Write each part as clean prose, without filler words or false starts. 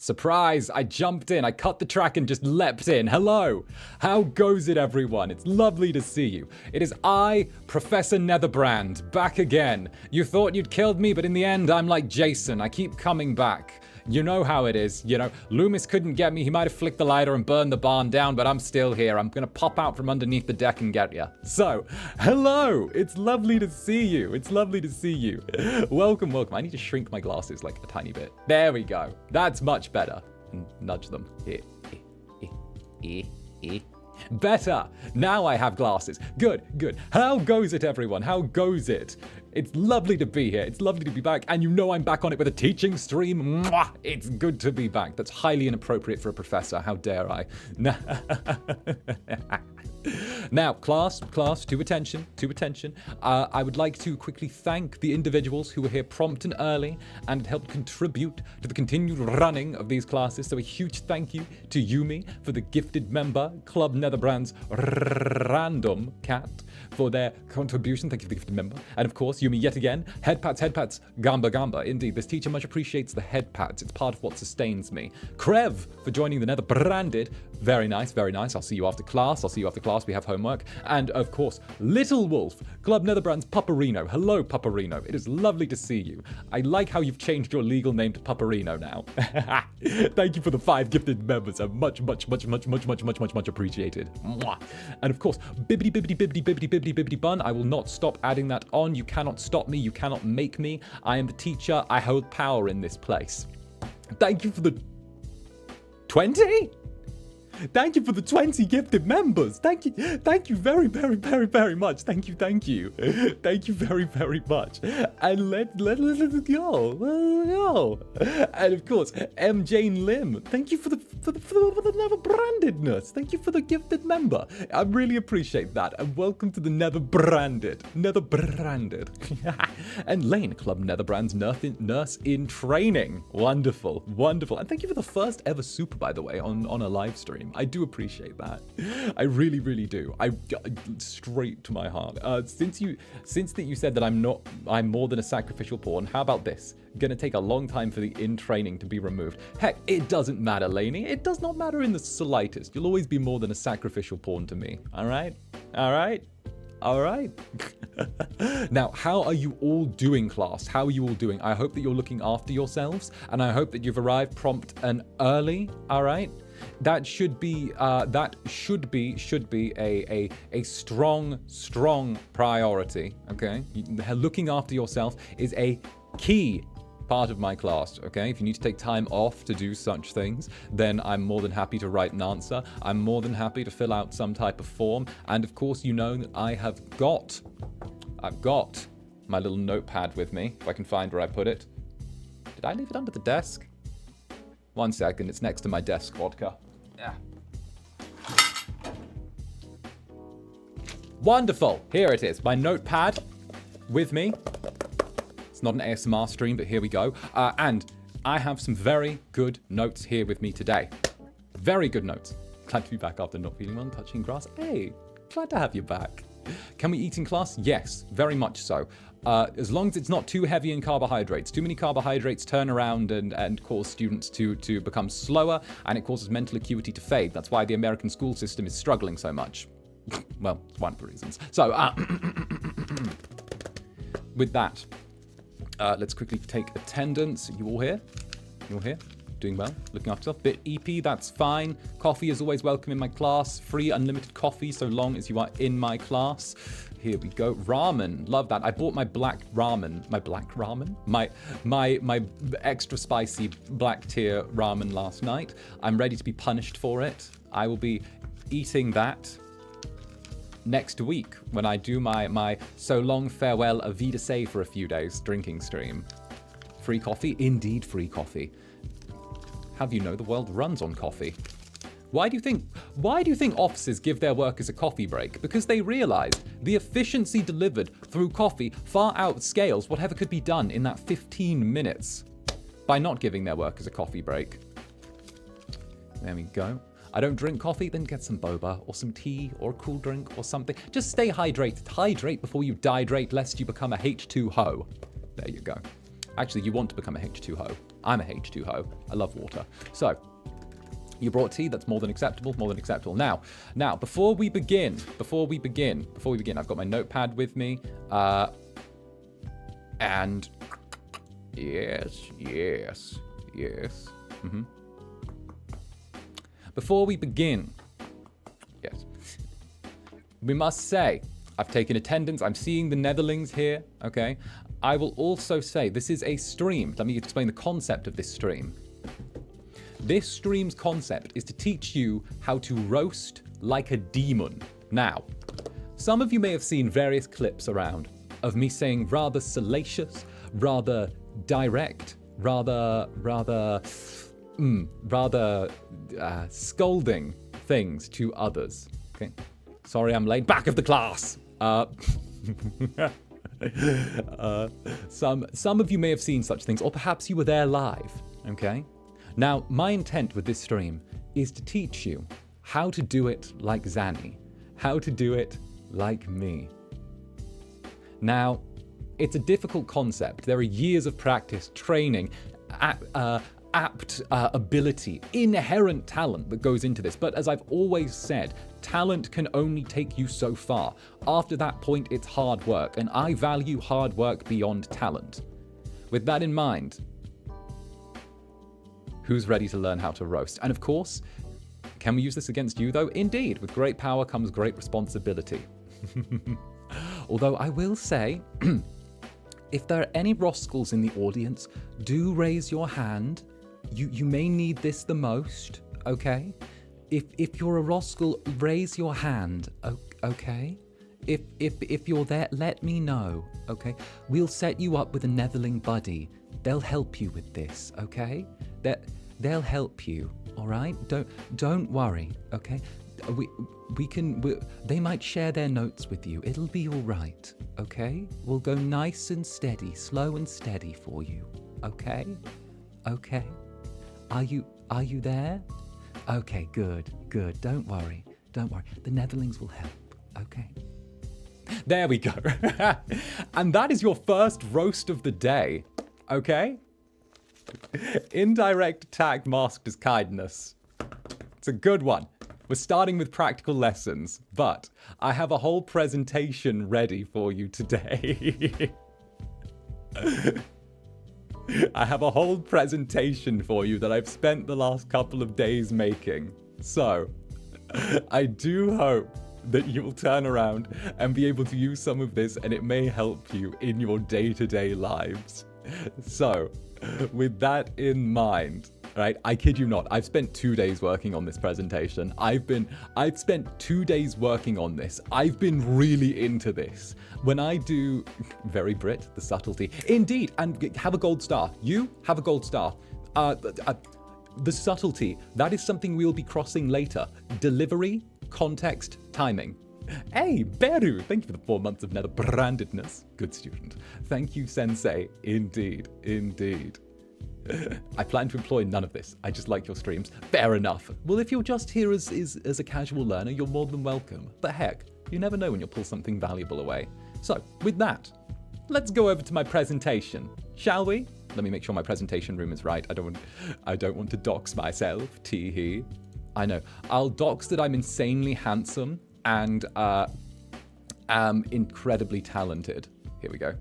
Surprise, I jumped in, I cut the track and just leapt in. Hello, how goes it everyone? It's lovely to see you. It is I, Professor Netherbrand, back again. You thought you'd killed me, but in the end I'm like Jason, I keep coming back. You know how it is, you know, Loomis couldn't get me, he might have flicked the lighter and burned the barn down, but I'm still here. I'm gonna pop out from underneath the deck and get ya. So, hello, it's lovely to see you. It's lovely to see you. Welcome, welcome. I need to shrink my glasses like a tiny bit. There we go. That's much better. And nudge them. Better. Now I have glasses. Good, good. How goes it, everyone? How goes it? It's lovely to be here. It's lovely to be back. And you know I'm back on it with a teaching stream. Mwah! It's good to be back. That's highly inappropriate for a professor. How dare I? Now, class, to attention. I would like to quickly thank the individuals who were here prompt and early and helped contribute to the continued running of these classes. So a huge thank you to Yumi for the gifted member, Club Netherbrand's Random Cat, for their contribution. Thank you for the gifted member. And of course, Yumi yet again, head pats, gamba. Indeed, this teacher much appreciates the head pats. It's part of what sustains me. Krev for joining the Netherbranded. Very nice, very nice. I'll see you after class. We have homework. And of course, Little Wolf, Club Netherbrand's Paparino. Hello, Paparino. It is lovely to see you. I like how you've changed your legal name to Paparino now. Thank you for the 5 gifted members. Much appreciated. Mwah. And of course, bibbidi bun. I will not stop adding that on. You cannot stop me. You cannot make me. I am the teacher. I hold power in this place. Thank you for the 20? Thank you for the 20 gifted members. Thank you very much. Thank you. Thank you very much. And let's go. And of course, M. Jane Lim. Thank you for the Netherbrandedness. Thank you for the gifted member. I really appreciate that. And welcome to the Netherbranded. And Lane, Club Netherbrand's nurse in training. Wonderful. And thank you for the first ever super, by the way, on a live stream. I do appreciate that. I really do. I straight to my heart. Since you said that I'm more than a sacrificial pawn, how about this? Gonna take a long time for the in training to be removed. Heck, it doesn't matter, Laney. It does not matter in the slightest. You'll always be more than a sacrificial pawn to me. All right. Now, how are you all doing, class? How are you all doing? I hope that you're looking after yourselves, and I hope that you've arrived prompt and early. All right. That should be a strong priority. Okay, looking after yourself is a key part of my class. Okay, if you need to take time off to do such things, then I'm more than happy to write an answer. I'm more than happy to fill out some type of form, and of course, you know that I've got my little notepad with me. If I can find where I put it. Did I leave it under the desk? 1 second, it's next to my desk, vodka. Yeah. Wonderful, here it is, my notepad with me. It's not an ASMR stream, but here we go. And I have some very good notes here with me today. Very good notes. Glad to be back after not feeling well and touching grass. Hey, glad to have you back. Can we eat in class? Yes, very much so. As long as it's not too heavy in carbohydrates. Too many carbohydrates turn around and cause students to become slower, and it causes mental acuity to fade. That's why the American school system is struggling so much. Well, it's one of the reasons. So, with that, let's quickly take attendance. You all here? You all here? Doing well? Looking after yourself? Bit EP, that's fine. Coffee is always welcome in my class. Free unlimited coffee so long as you are in my class. Here we go. Ramen. Love that. I bought my black ramen. My extra spicy black tier ramen last night. I'm ready to be punished for it. I will be eating that next week when I do my so long farewell Avita for a few days drinking stream. Free coffee? Indeed free coffee. How do you know the world runs on coffee? Why do you think offices give their workers a coffee break? Because they realize the efficiency delivered through coffee far outscales whatever could be done in that 15 minutes by not giving their workers a coffee break. There we go. I don't drink coffee, then get some boba or some tea or a cool drink or something. Just stay hydrated. Hydrate before you dihydrate lest you become a H2 ho. There you go. Actually, you want to become a H2Ho. I'm a H2Ho. I love water. So, you brought tea. That's more than acceptable. More than acceptable. Now, before we begin, I've got my notepad with me. And yes. Before we begin, yes, we must say, I've taken attendance. I'm seeing the Netherlings here, okay? I will also say this is a stream. Let me explain the concept of this stream. This stream's concept is to teach you how to roast like a demon. Now, some of you may have seen various clips around of me saying rather salacious, rather direct, rather scolding things to others. Okay, sorry I'm late. Back of the class. Some of you may have seen such things, or perhaps you were there live. Okay. Now, my intent with this stream is to teach you how to do it like Zanny, how to do it like me. Now, it's a difficult concept. There are years of practice, training, apt ability, inherent talent that goes into this. But as I've always said, talent can only take you so far. After that point, it's hard work, and I value hard work beyond talent. With that in mind, who's ready to learn how to roast? And of course, can we use this against you though? Indeed, with great power comes great responsibility. Although I will say, if there are any Roskills in the audience, do raise your hand. You may need this the most, okay? If you're a Roskill, raise your hand, okay? If you're there, let me know, okay? We'll set you up with a Netherling buddy. They'll help you with this, okay? They'll help you, all right? Don't worry, okay? They might share their notes with you. It'll be all right, okay? We'll go nice and steady, slow and steady for you, okay? Okay. Are you there? Okay, good. Don't worry. The Netherlings will help, okay? There we go. And that is your first roast of the day, okay? Indirect attack masked as kindness. It's a good one. We're starting with practical lessons, but I have a whole presentation ready for you today. I have a whole presentation for you that I've spent the last couple of days making. So, I do hope that you will turn around and be able to use some of this, and it may help you in your day-to-day lives. So, with that in mind, right? I kid you not. I've spent 2 days working on this presentation. I've spent 2 days working on this. I've been really into this. When I do, very Brit, the subtlety. Indeed, and have a gold star. You have a gold star. The subtlety, that is something we'll be crossing later. Delivery, context, timing. Hey, Beru, thank you for the 4 months of Netherbrandedness. Good student. Thank you, Sensei. Indeed. I plan to employ none of this. I just like your streams. Fair enough. Well, if you're just here as a casual learner, you're more than welcome. But heck, you never know when you'll pull something valuable away. So, with that, let's go over to my presentation, shall we? Let me make sure my presentation room is right. I don't want to dox myself, tee-hee. I know. I'll dox that I'm insanely handsome and am incredibly talented. Here we go.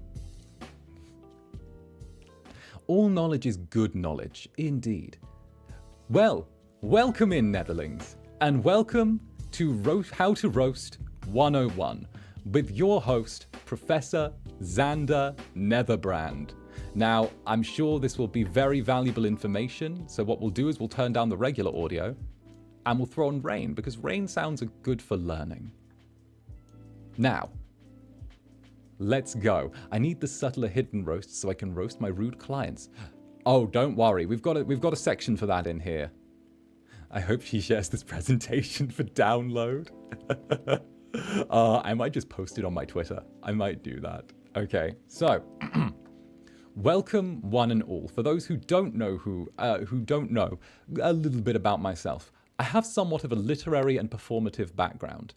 All knowledge is good knowledge, indeed. Well, welcome in, Netherlings, and welcome to How to Roast 101 with your host, Professor Zander Netherbrand. Now, I'm sure this will be very valuable information, so what we'll do is we'll turn down the regular audio and we'll throw on rain, because rain sounds are good for learning. Now, let's go. I need the subtler hidden roasts so I can roast my rude clients. Oh, don't worry. We've got a section for that in here. I hope she shares this presentation for download. I might just post it on my Twitter. I might do that. Okay, so welcome one and all. For those who don't know who don't know a little bit about myself, I have somewhat of a literary and performative background.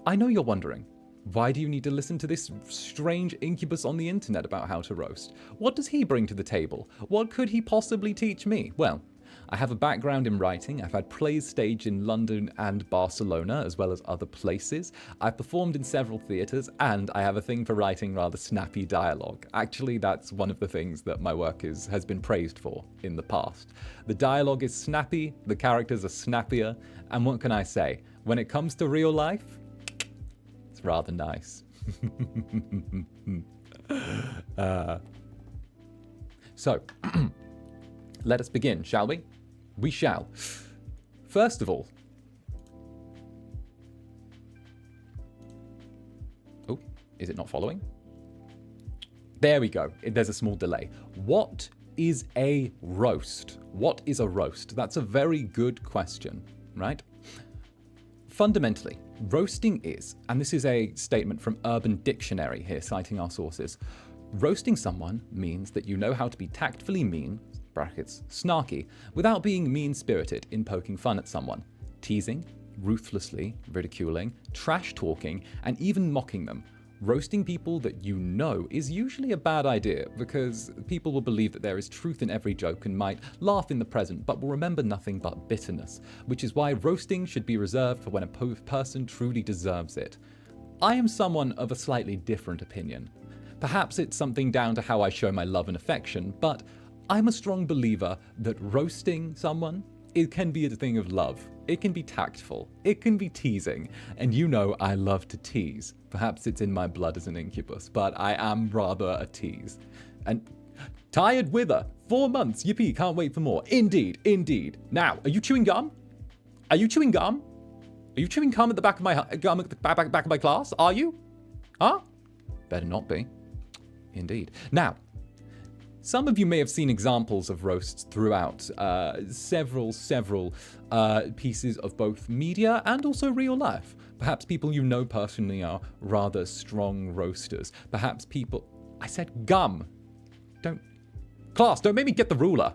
I know you're wondering, Why do you need to listen to this strange incubus on the internet about how to roast? What does he bring to the table? What could he possibly teach me? Well, I have a background in writing. I've had plays staged in London and Barcelona, as well as other places. I've performed in several theatres, and I have a thing for writing rather snappy dialogue. Actually, that's one of the things that my work has been praised for in the past. The dialogue is snappy, the characters are snappier, and what can I say? When it comes to real life, it's rather nice. So, let us begin, shall we? We shall. First of all... Oh, is it not following? There we go. There's a small delay. What is a roast? What is a roast? That's a very good question, right? Fundamentally, roasting is, and this is a statement from Urban Dictionary here, citing our sources, roasting someone means that you know how to be tactfully mean, brackets, snarky, without being mean-spirited in poking fun at someone, teasing, ruthlessly ridiculing, trash-talking, and even mocking them. Roasting people that you know is usually a bad idea because people will believe that there is truth in every joke and might laugh in the present but will remember nothing but bitterness, which is why roasting should be reserved for when a person truly deserves it. I am someone of a slightly different opinion. Perhaps it's something down to how I show my love and affection, but I'm a strong believer that roasting someone, it can be a thing of love. It can be tactful. It can be teasing. And you know I love to tease. Perhaps it's in my blood as an incubus, but I am rather a tease. And tired wither. 4 months. Yippee, can't wait for more. Indeed, indeed. Now, are you chewing gum? Are you chewing gum? Are you chewing gum at the back of my gum at the back of my class? Are you? Huh? Better not be. Indeed. Now, some of you may have seen examples of roasts throughout several pieces of both media and also real life. Perhaps people you know personally are rather strong roasters. Perhaps people... I said gum. Class, don't make me get the ruler.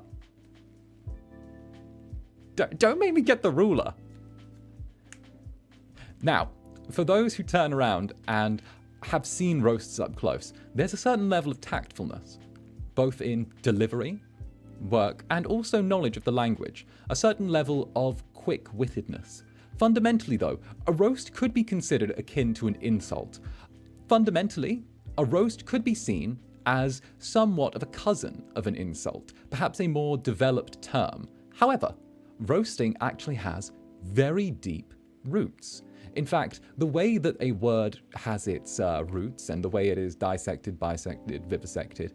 Don't make me get the ruler. Now, for those who turn around and have seen roasts up close, there's a certain level of tactfulness, both in delivery, work, and also knowledge of the language, a certain level of quick-wittedness. Fundamentally, though, a roast could be considered akin to an insult. Fundamentally, a roast could be seen as somewhat of a cousin of an insult, perhaps a more developed term. However, roasting actually has very deep roots. In fact, the way that a word has its roots and the way it is dissected, bisected, vivisected,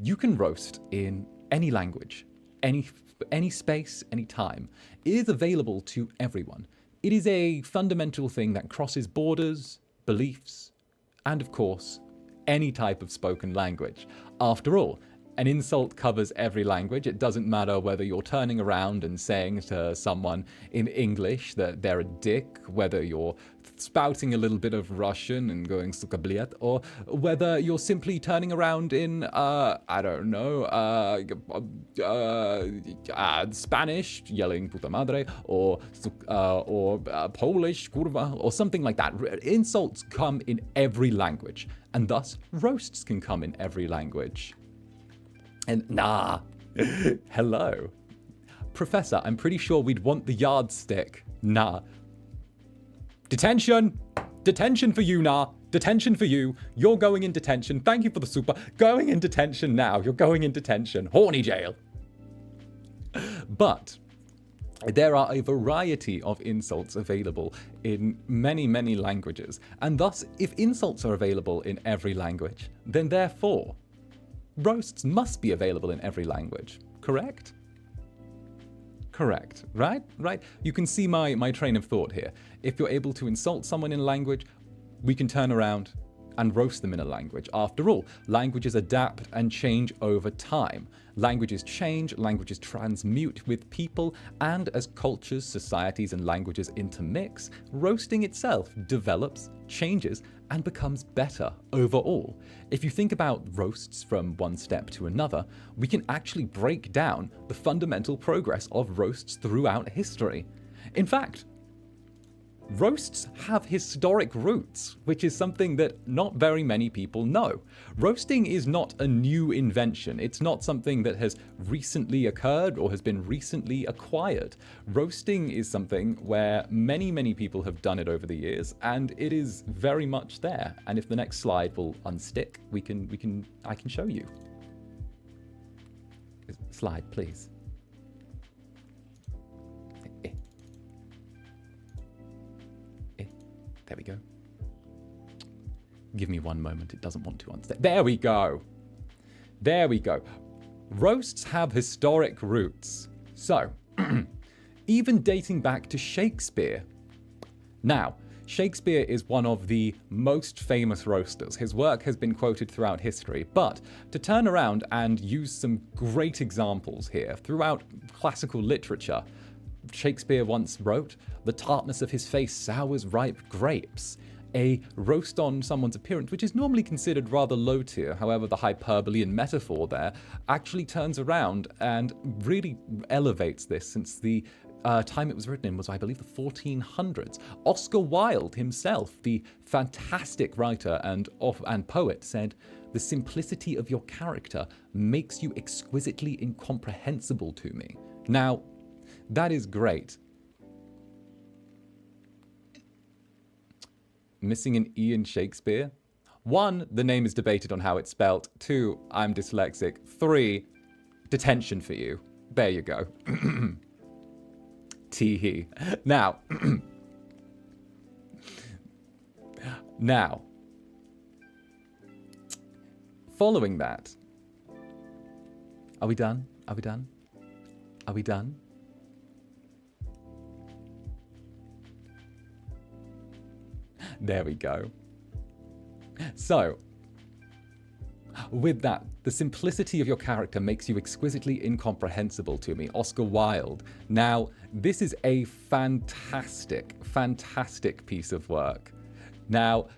you can roast in any language, any space, any time. It is available to everyone. It is a fundamental thing that crosses borders, beliefs, and of course, any type of spoken language. After all, an insult covers every language. It doesn't matter whether you're turning around and saying to someone in English that they're a dick, whether you're spouting a little bit of Russian and going 𝓂𝓸𝓾𝓻, or whether you're simply turning around in, I don't know, Spanish, yelling puta madre, or Polish, kurwa, or something like that. Insults come in every language, and thus roasts can come in every language. And nah, hello. Professor, I'm pretty sure we'd want the yardstick. Nah. Detention! Detention for you, nah. Detention for you. You're going in detention. Thank you for the super. Going in detention now. You're going in detention. Horny jail. But there are a variety of insults available in many, many languages. And thus, if insults are available in every language, then therefore, roasts must be available in every language, correct? Correct, right? Right? You can see my train of thought here. If you're able to insult someone in a language, we can turn around and roast them in a language. After all, languages adapt and change over time. Languages change, languages transmute with people, and as cultures, societies, and languages intermix, roasting itself develops, changes, and becomes better overall. If you think about roasts from one step to another, we can actually break down the fundamental progress of roasts throughout history. In fact, roasts have historic roots, which is something that not very many people know. Roasting is not a new invention. It's not something that has recently occurred or has been recently acquired. Roasting is something where many, many people have done it over the years, and it is very much there. And if the next slide will unstick, I can show you. Slide, please. There we go. Give me one moment. It doesn't want to unstick. There we go. There we go. Roasts have historic roots. So, even dating back to Shakespeare. Now, Shakespeare is one of the most famous roasters. His work has been quoted throughout history, but to turn around and use some great examples here throughout classical literature, Shakespeare once wrote, "The tartness of his face sours ripe grapes." A roast on someone's appearance, which is normally considered rather low tier, however the hyperbole and metaphor there actually turns around and really elevates this, since the time it was written in was, I believe, the 1400s. Oscar Wilde himself, the fantastic writer and poet, said, "The simplicity of your character makes you exquisitely incomprehensible to me." Now, that is great. Missing an E in Shakespeare? 1, the name is debated on how it's spelt. 2, I'm dyslexic. 3, detention for you. There you go. Tee-hee. Now, following that, are we done? Are we done? Are we done? There we go. So, with that, the simplicity of your character makes you exquisitely incomprehensible to me. Oscar Wilde. Now, this is a fantastic, fantastic piece of work. Now,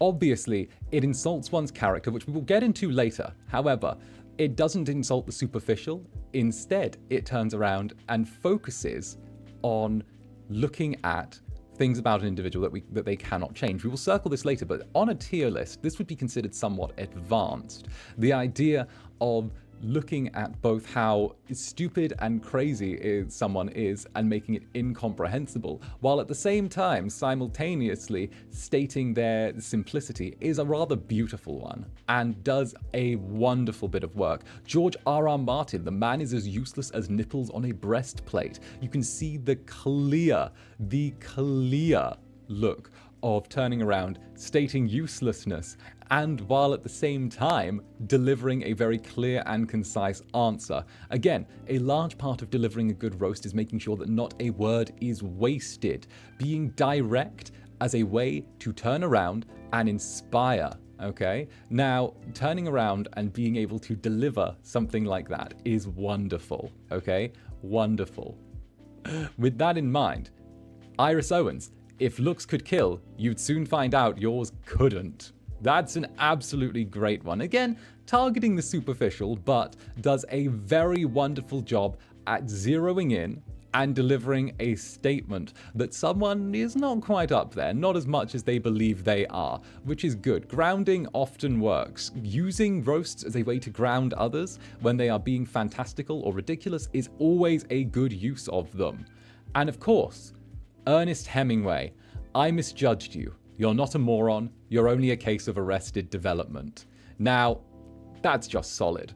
obviously, it insults one's character, which we will get into later. However, it doesn't insult the superficial. Instead, it turns around and focuses on looking at things about an individual that they cannot change. We will circle this later, but on a tier list, this would be considered somewhat advanced. The idea of looking at both how stupid and crazy someone is and making it incomprehensible, while at the same time simultaneously stating their simplicity, is a rather beautiful one and does a wonderful bit of work. George R.R. Martin, the man is as useless as nipples on a breastplate. You can see the clear look of turning around, stating uselessness, and while at the same time delivering a very clear and concise answer. Again, a large part of delivering a good roast is making sure that not a word is wasted. Being direct as a way to turn around and inspire. Okay? Now, turning around and being able to deliver something like that is wonderful. Okay? Wonderful. With that in mind, Iris Owens, if looks could kill, you'd soon find out yours couldn't. That's an absolutely great one. Again, targeting the superficial, but does a very wonderful job at zeroing in and delivering a statement that someone is not quite up there, not as much as they believe they are, which is good. Grounding often works. Using roasts as a way to ground others when they are being fantastical or ridiculous is always a good use of them. And of course, Ernest Hemingway, I misjudged you. You're not a moron. You're only a case of arrested development. Now, that's just solid.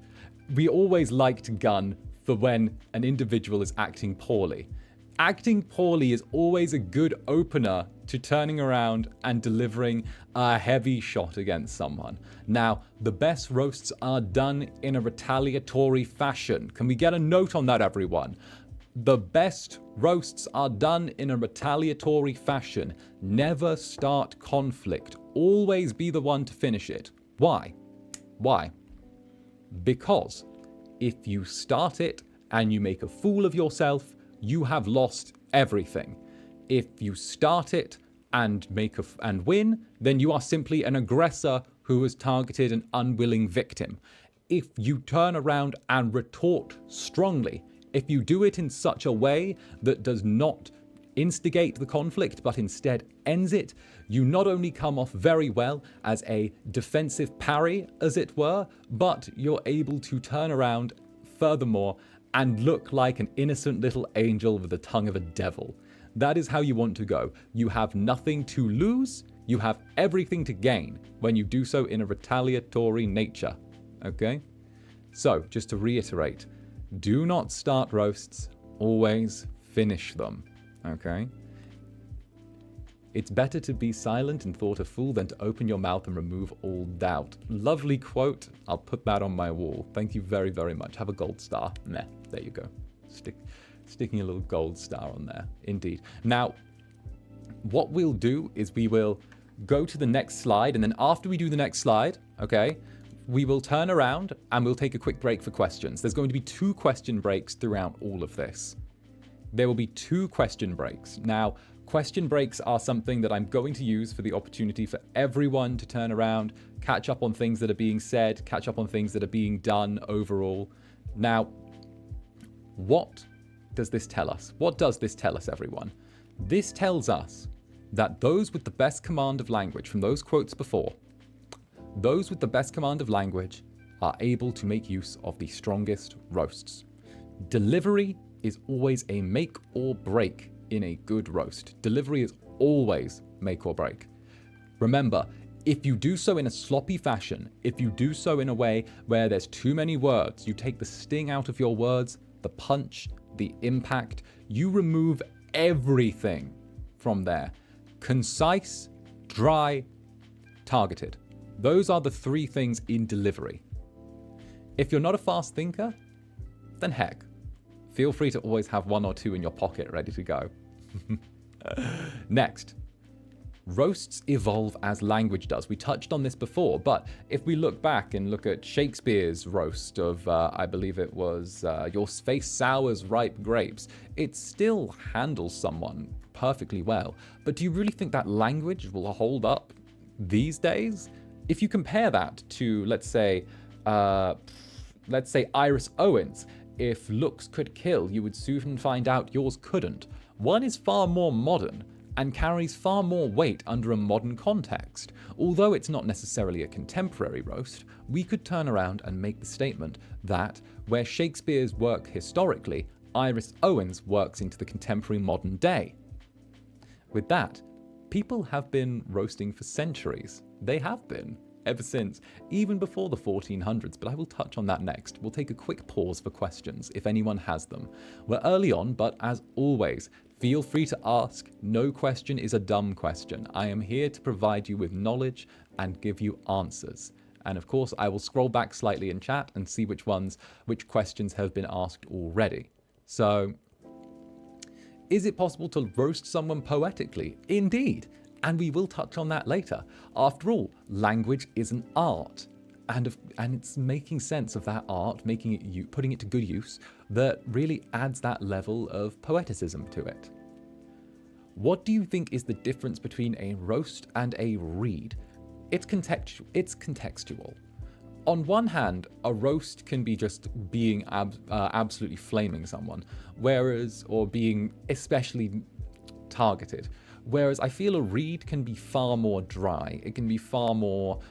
We always like to gun for when an individual is acting poorly. Acting poorly is always a good opener to turning around and delivering a heavy shot against someone. Now, the best roasts are done in a retaliatory fashion. Can we get a note on that, everyone? The best roasts are done in a retaliatory fashion. Never start conflict. Always be the one to finish it. Why? Why? Because if you start it and you make a fool of yourself, you have lost everything. If you start it and win, then you are simply an aggressor who has targeted an unwilling victim. If you turn around and retort strongly, if you do it in such a way that does not instigate the conflict, but instead ends it, you not only come off very well as a defensive parry, as it were, but you're able to turn around furthermore and look like an innocent little angel with the tongue of a devil. That is how you want to go. You have nothing to lose, you have everything to gain when you do so in a retaliatory nature. Okay? So, just to reiterate, do not start roasts, always finish them. Okay? It's better to be silent and thought a fool than to open your mouth and remove all doubt. Lovely quote. I'll put that on my wall. Thank you very, very much. Have a gold star. Meh. There you go. Sticking a little gold star on there. Indeed. Now, what we'll do is we will go to the next slide, and then after we do the next slide, okay, we will turn around and we'll take a quick break for questions. There's going to be 2 question breaks throughout all of this. There will be 2 question breaks. Now, question breaks are something that I'm going to use for the opportunity for everyone to turn around, catch up on things that are being said, catch up on things that are being done overall. Now, what does this tell us? What does this tell us, everyone? This tells us that those with the best command of language, from those quotes before, those with the best command of language are able to make use of the strongest roasts. Delivery is always a make or break in a good roast. Delivery is always make or break. Remember, if you do so in a sloppy fashion, if you do so in a way where there's too many words, you take the sting out of your words, the punch, the impact, you remove everything from there. Concise, dry, targeted. Those are the 3 things in delivery. If you're not a fast thinker, then heck, feel free to always have 1 or 2 in your pocket ready to go. Next, roasts evolve as language does. We touched on this before, but if we look back and look at Shakespeare's roast of, I believe it was, your face sours ripe grapes, it still handles someone perfectly well. But do you really think that language will hold up these days? If you compare that to, let's say Iris Owens, if looks could kill, you would soon find out yours couldn't. One is far more modern and carries far more weight under a modern context. Although it's not necessarily a contemporary roast, we could turn around and make the statement that where Shakespeare's work historically, Iris Owens works into the contemporary modern day. With that, people have been roasting for centuries. They have been, ever since, even before the 1400s, but I will touch on that next. We'll take a quick pause for questions, if anyone has them. We're early on, but as always, feel free to ask. No question is a dumb question. I am here to provide you with knowledge and give you answers. And of course, I will scroll back slightly in chat and see which questions have been asked already. So, is it possible to roast someone poetically? Indeed. And we will touch on that later. After all, language is an art. And it's making sense of that art, putting it to good use, that really adds that level of poeticism to it. What do you think is the difference between a roast and a read? It's contextual. On one hand, a roast can be just being absolutely flaming someone, or being especially targeted. Whereas I feel a read can be far more dry. It can be far more,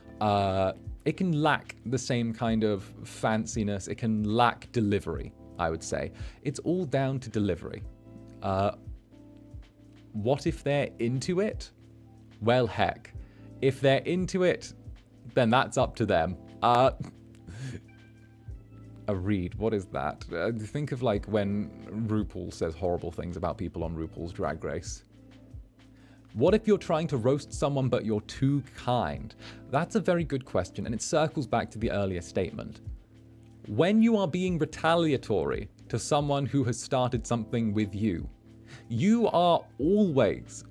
it can lack the same kind of fanciness. It can lack delivery, I would say. It's all down to delivery. What if they're into it? Well, heck. If they're into it, then that's up to them. A read, what is that? Think of like when RuPaul says horrible things about people on RuPaul's Drag Race. What if you're trying to roast someone but you're too kind? That's a very good question, and it circles back to the earlier statement. When you are being retaliatory to someone who has started something with you, you are always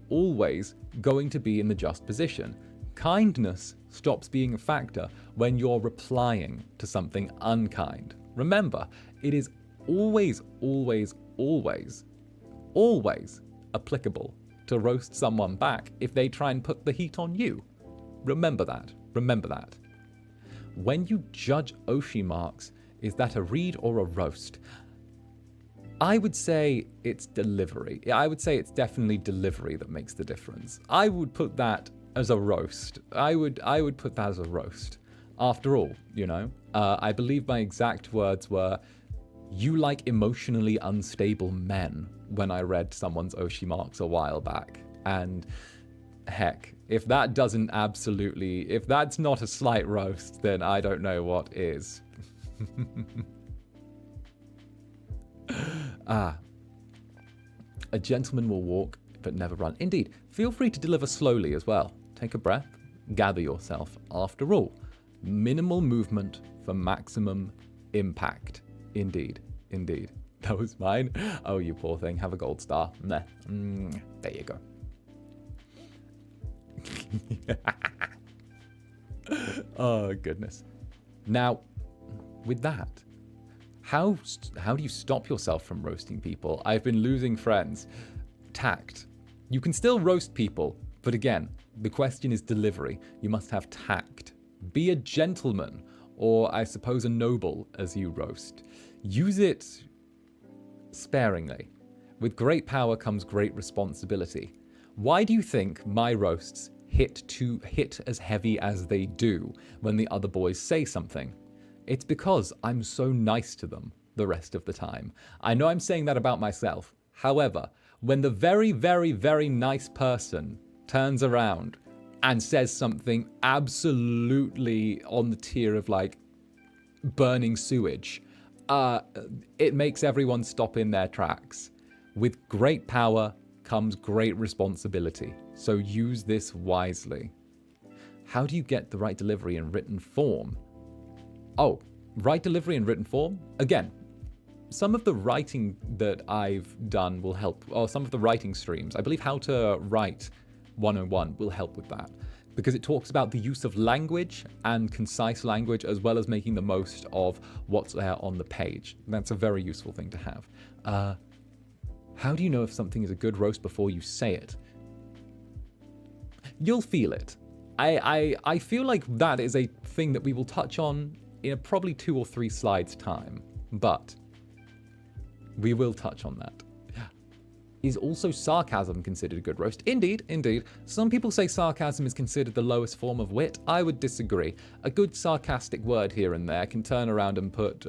going to be in the just position. Kindness stops being a factor when you're replying to something unkind. Remember, it is always applicable to roast someone back if they try and put the heat on you. Remember that. When you judge Oshi marks, is that a read or a roast? I would say it's delivery. I would say it's definitely delivery that makes the difference. I would put that as a roast. I would put that as a roast. After all, you know, I believe my exact words were, "You like emotionally unstable men," when I read someone's Oshi marks a while back. And heck, if that doesn't absolutely, if that's not a slight roast, then I don't know what is. A gentleman will walk, but never run. Indeed, feel free to deliver slowly as well. Take a breath, gather yourself. After all, minimal movement for maximum impact. Indeed, indeed. That was mine. Oh, you poor thing. Have a gold star. There you go. Oh, goodness. Now, with that, how do you stop yourself from roasting people? I've been losing friends. Tact. You can still roast people, but again, the question is delivery. You must have tact. Be a gentleman, or I suppose a noble as you roast. Use it sparingly. With great power comes great responsibility. Why do you think my roasts hit as heavy as they do when the other boys say something? It's because I'm so nice to them the rest of the time. I know I'm saying that about myself. However, when the very, very, very nice person turns around and says something absolutely on the tier of like burning sewage, it makes everyone stop in their tracks. With great power comes great responsibility. So use this wisely. How do you get the right delivery in written form? Oh, right delivery in written form? Again, some of the writing that I've done will help, or some of the writing streams. I believe How to Write 101 will help with that, because it talks about the use of language and concise language, as well as making the most of what's there on the page. That's a very useful thing to have. How do you know if something is a good roast before you say it? You'll feel it. I feel like that is a thing that we will touch on in probably 2 or 3 slides time, but we will touch on that. Is also sarcasm considered a good roast? Indeed, indeed. Some people say sarcasm is considered the lowest form of wit. I would disagree. A good sarcastic word here and there can turn around and put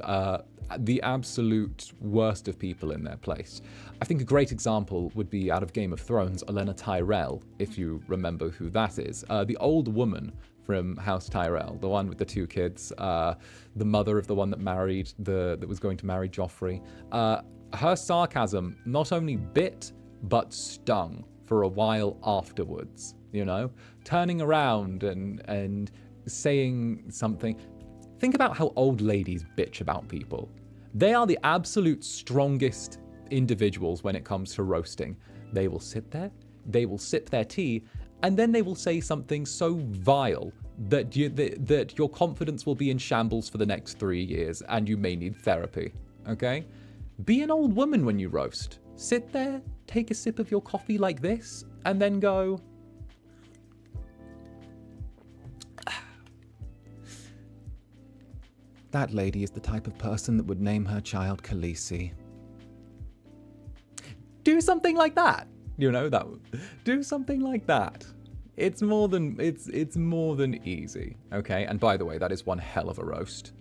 the absolute worst of people in their place. I think a great example would be out of Game of Thrones, Olenna Tyrell, if you remember who that is. The old woman from House Tyrell, the one with the 2 kids, the mother of the one that was going to marry Joffrey. Her sarcasm not only bit, but stung for a while afterwards, you know? Turning around and saying something. Think about how old ladies bitch about people. They are the absolute strongest individuals when it comes to roasting. They will sit there, they will sip their tea, and then they will say something so vile that your confidence will be in shambles for the next 3 years, and you may need therapy, okay? Be an old woman when you roast. Sit there, take a sip of your coffee like this, and then go, that lady is the type of person that would name her child Khaleesi. Do something like that. You know, do something like that. It's more than easy, okay? And by the way, that is one hell of a roast.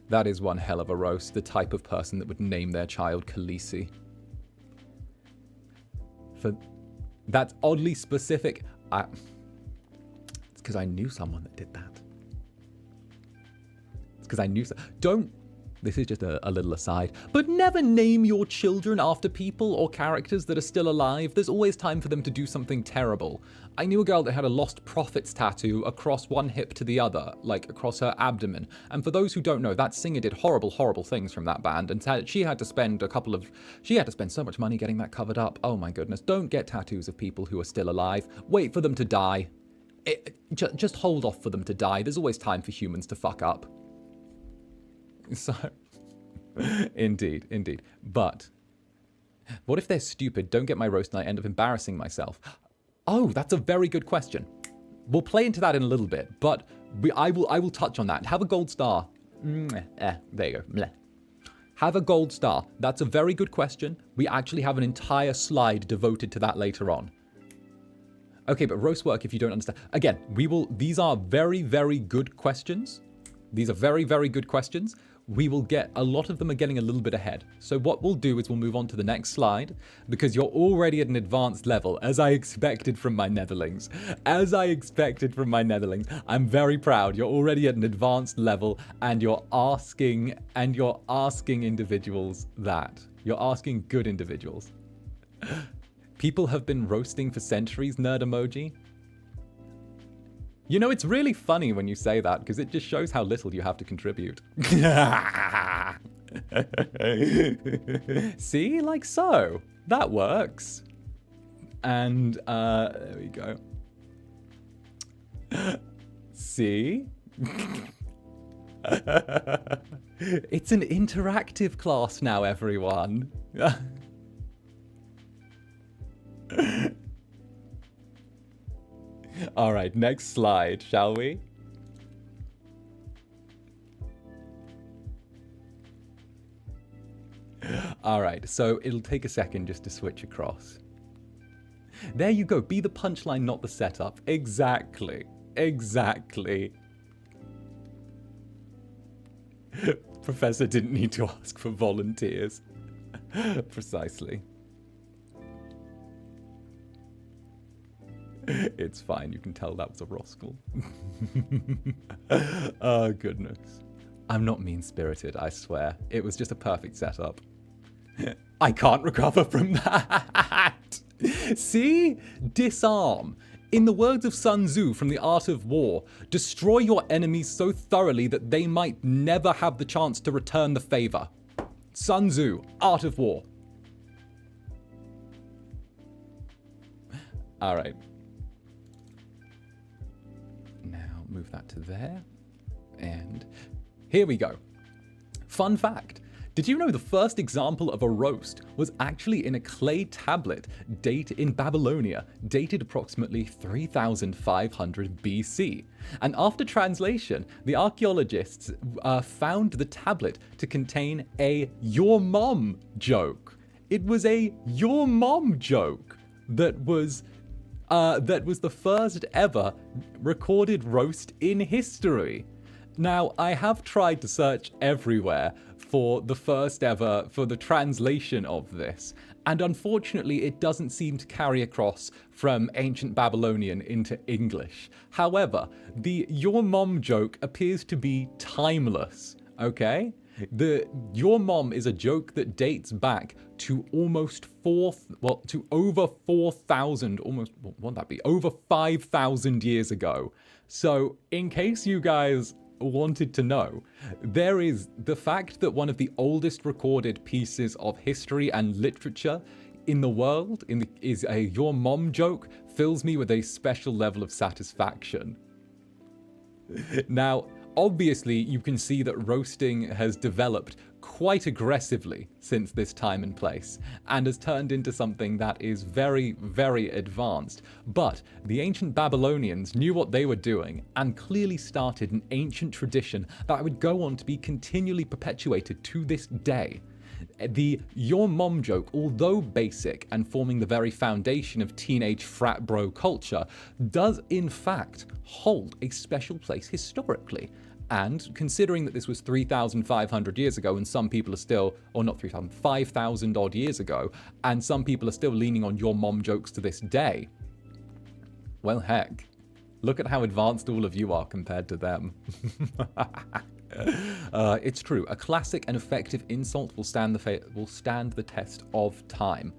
That is one hell of a roast. The type of person that would name their child Khaleesi. That's oddly specific. It's because I knew someone that did that. It's because I knew. This is just a little aside, but never name your children after people or characters that are still alive. There's always time for them to do something terrible. I knew a girl that had a Lost Prophets tattoo across one hip to the other, like across her abdomen. And for those who don't know, that singer did horrible, horrible things from that band, and she had to spend so much money getting that covered up. Oh my goodness. Don't get tattoos of people who are still alive. Wait for them to die. Just hold off for them to die. There's always time for humans to fuck up. So, indeed. But what if they're stupid, don't get my roast, and I end up embarrassing myself? Oh, that's a very good question. We'll play into that in a little bit, but I will touch on that. Have a gold star. There you go. have a gold star? That's a very good question. We actually have an entire slide devoted to that later on. Okay, but roast work, if you don't understand. Again, these are very, very good questions. These are very, very good questions. We will get, a lot of them are getting a little bit ahead. So what we'll do is we'll move on to the next slide, because you're already at an advanced level, as I expected from my netherlings. As I expected from my netherlings. I'm very proud. You're already at an advanced level, and you're asking individuals that. You're asking good individuals. People have been roasting for centuries, nerd emoji. You know, it's really funny when you say that, because it just shows how little you have to contribute. See? Like so. That works. And, there we go. See? It's an interactive class now, everyone. All right, next slide, shall we? All right, so it'll take a second just to switch across. There you go. Be the punchline, not the setup. Exactly. Exactly. Professor didn't need to ask for volunteers. Precisely. It's fine, you can tell that was a rascal. Oh, goodness. I'm not mean-spirited, I swear. It was just a perfect setup. I can't recover from that! See? Disarm. In the words of Sun Tzu from The Art of War, destroy your enemies so thoroughly that they might never have the chance to return the favor. Sun Tzu, Art of War. All right. Move that to there. And here we go. Fun fact. Did you know the first example of a roast was actually in a clay tablet dated in Babylonia, dated approximately 3500 BC? And after translation, the archaeologists found the tablet to contain a "your mom" joke. It was a "your mom" joke that was the first ever recorded roast in history. Now, I have tried to search everywhere for the first ever, for the translation of this, and unfortunately it doesn't seem to carry across from ancient Babylonian into English. However, the "your mom" joke appears to be timeless, okay? The "your mom" is a joke that dates back to to over 4,000, almost, what would that be? Over 5,000 years ago. So, in case you guys wanted to know, there is the fact that one of the oldest recorded pieces of history and literature in the world is a "your mom" joke fills me with a special level of satisfaction. Now, obviously, you can see that roasting has developed quite aggressively since this time and place, and has turned into something that is very, very advanced. But the ancient Babylonians knew what they were doing, and clearly started an ancient tradition that would go on to be continually perpetuated to this day. The "your mom" joke, although basic and forming the very foundation of teenage frat bro culture, does in fact hold a special place historically. And considering that this was 3,500 years ago, and some people are still, or not 3,000, 5,000 odd years ago, and some people are still leaning on "your mom" jokes to this day, well, heck, look at how advanced all of you are compared to them. It's true. A classic and effective insult will stand the test of time.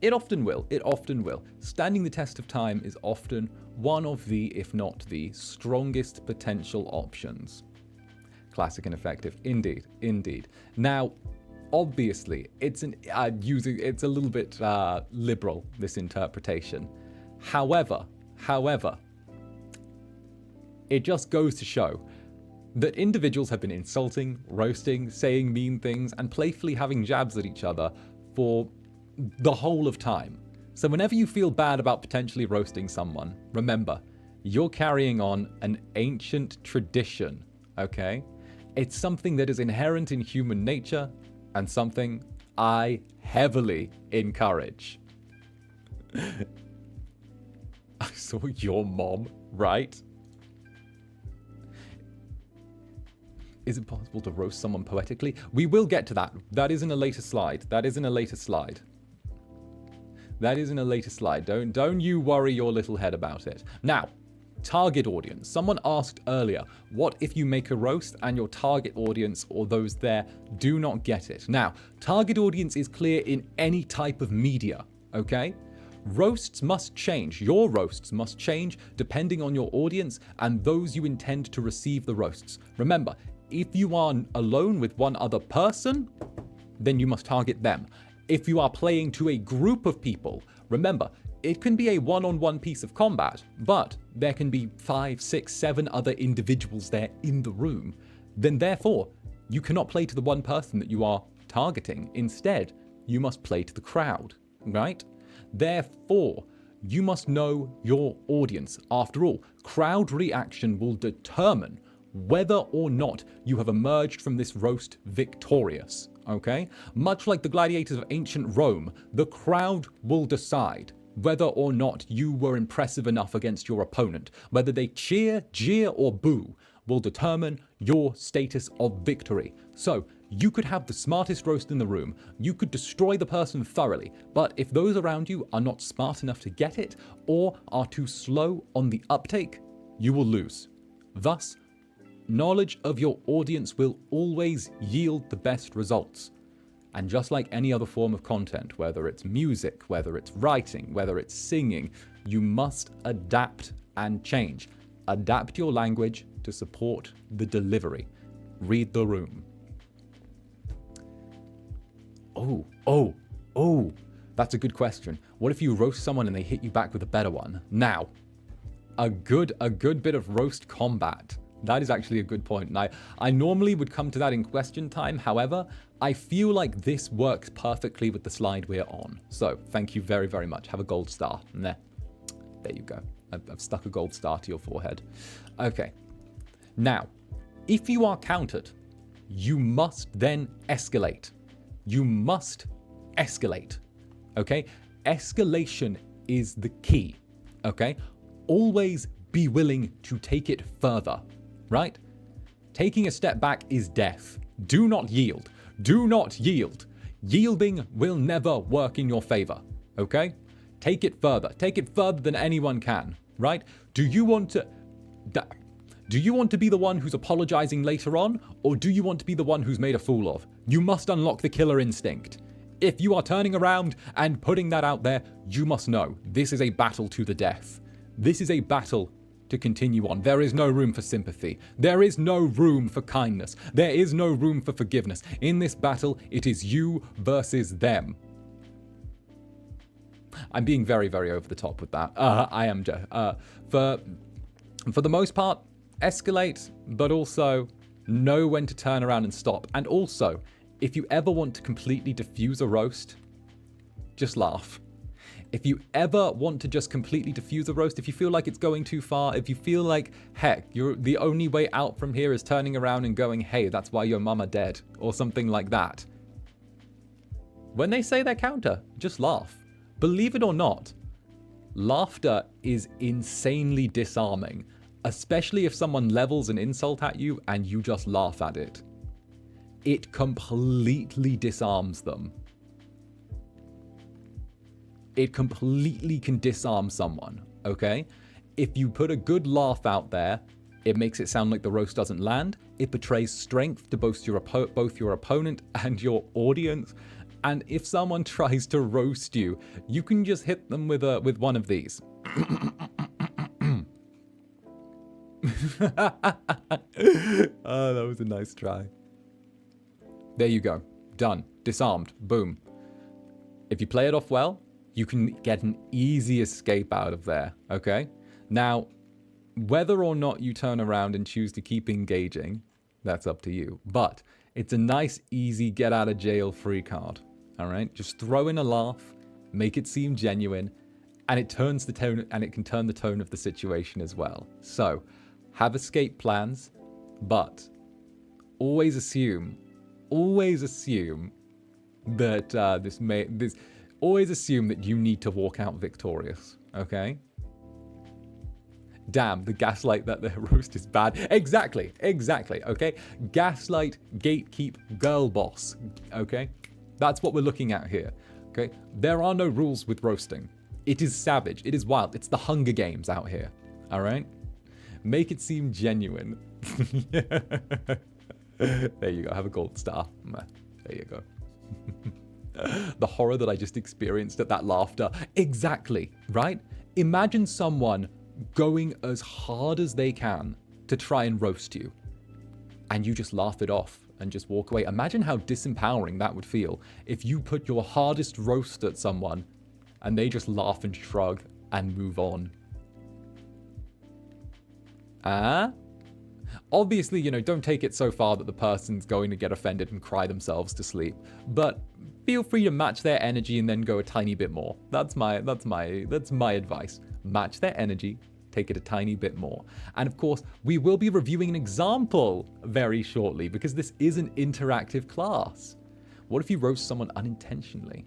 It often will. It often will. Standing the test of time is often one of the, if not the, strongest potential options. Classic and effective. Indeed. Indeed. Now, obviously, it's a little bit liberal, this interpretation. However, it just goes to show that individuals have been insulting, roasting, saying mean things, and playfully having jabs at each other for the whole of time. So whenever you feel bad about potentially roasting someone, remember, you're carrying on an ancient tradition, okay? It's something that is inherent in human nature, and something I heavily encourage. I saw your mom, right? Is it possible to roast someone poetically? We will get to that. That is in a later slide. That is in a later slide. That is in a later slide. Don't you worry your little head about it. Now, target audience. Someone asked earlier, what if you make a roast and your target audience or those there do not get it? Now, target audience is clear in any type of media, okay? Roasts must change. Your roasts must change depending on your audience and those you intend to receive the roasts. Remember, if you are alone with one other person, then you must target them. If you are playing to a group of people, remember, it can be a one-on-one piece of combat, but there can be 5, 6, 7 other individuals there in the room. Then therefore, you cannot play to the one person that you are targeting. Instead, you must play to the crowd, right? Therefore, you must know your audience. After all, crowd reaction will determine whether or not you have emerged from this roast victorious, okay? Much like the gladiators of ancient Rome, the crowd will decide whether or not you were impressive enough against your opponent. Whether they cheer, jeer, or boo will determine your status of victory. So, you could have the smartest roast in the room, you could destroy the person thoroughly, but if those around you are not smart enough to get it, or are too slow on the uptake, you will lose. Thus, knowledge of your audience will always yield the best results. And just like any other form of content, whether it's music, whether it's writing, whether it's singing, you must adapt and change. Adapt your language to support the delivery. Read the room. Oh, that's a good question. What if you roast someone and they hit you back with a better one? Now, a good bit of roast combat. That is actually a good point. And I normally would come to that in question time. However, I feel like this works perfectly with the slide we're on. So thank you very, very much. Have a gold star. There you go. I've stuck a gold star to your forehead. Okay. Now, if you are countered, you must then escalate. You must escalate. Okay? Escalation is the key. Okay? Always be willing to take it further. Right? Taking a step back is death. Do not yield. Do not yield. Yielding will never work in your favor. Okay? Take it further. Take it further than anyone can. Right? Do you want to be the one who's apologizing later on? Or do you want to be the one who's made a fool of? You must unlock the killer instinct. If you are turning around and putting that out there, you must know this is a battle to the death. This is a battle to continue on. There is no room for sympathy. There is no room for kindness. There is no room for forgiveness. In this battle, it is you versus them. I'm being very, very over the top with that. I am. For the most part, escalate, but also know when to turn around and stop. And also, if you ever want to completely diffuse a roast, just laugh. If you ever want to just completely diffuse a roast, if you feel like it's going too far, if you feel like, heck, the only way out from here is turning around and going, hey, that's why your mama dead, or something like that. When they say their counter, just laugh. Believe it or not, laughter is insanely disarming, especially if someone levels an insult at you and you just laugh at it. It completely disarms them. It completely can disarm someone, okay? If you put a good laugh out there, it makes it sound like the roast doesn't land. It betrays strength to both your opponent and your audience. And if someone tries to roast you, you can just hit them with one of these. Oh, that was a nice try. There you go. Done. Disarmed. Boom. If you play it off well, you can get an easy escape out of there, okay? Now, whether or not you turn around and choose to keep engaging, that's up to you. But it's a nice, easy get-out-of-jail-free card, all right? Just throw in a laugh, make it seem genuine, and it turns the tone, and it can turn the tone of the situation as well. So, have escape plans, but always assume that this. Always assume that you need to walk out victorious. Okay. Damn, the gaslight that the roast is bad. Exactly. Okay. Gaslight, gatekeep, girl boss. Okay. That's what we're looking at here. Okay. There are no rules with roasting. It is savage. It is wild. It's the Hunger Games out here. All right. Make it seem genuine. There you go. Have a gold star. There you go. The horror that I just experienced at that laughter. Exactly. Right? Imagine someone going as hard as they can to try and roast you, and you just laugh it off and just walk away. Imagine how disempowering that would feel if you put your hardest roast at someone and they just laugh and shrug and move on. Obviously, you know, don't take it so far that the person's going to get offended and cry themselves to sleep, but feel free to match their energy and then go a tiny bit more. That's my advice. Match their energy, take it a tiny bit more. And of course, we will be reviewing an example very shortly because this is an interactive class. What if you roast someone unintentionally?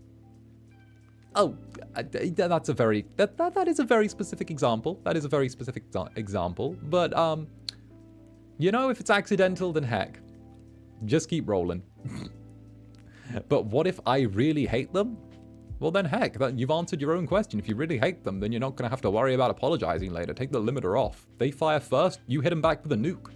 Oh, that's a very that is a very specific example. That is a very specific example. But you know, if it's accidental, then heck, just keep rolling. But what if I really hate them? Well, then heck, you've answered your own question. If you really hate them, then you're not going to have to worry about apologizing later. Take the limiter off. They fire first, you hit them back with a nuke.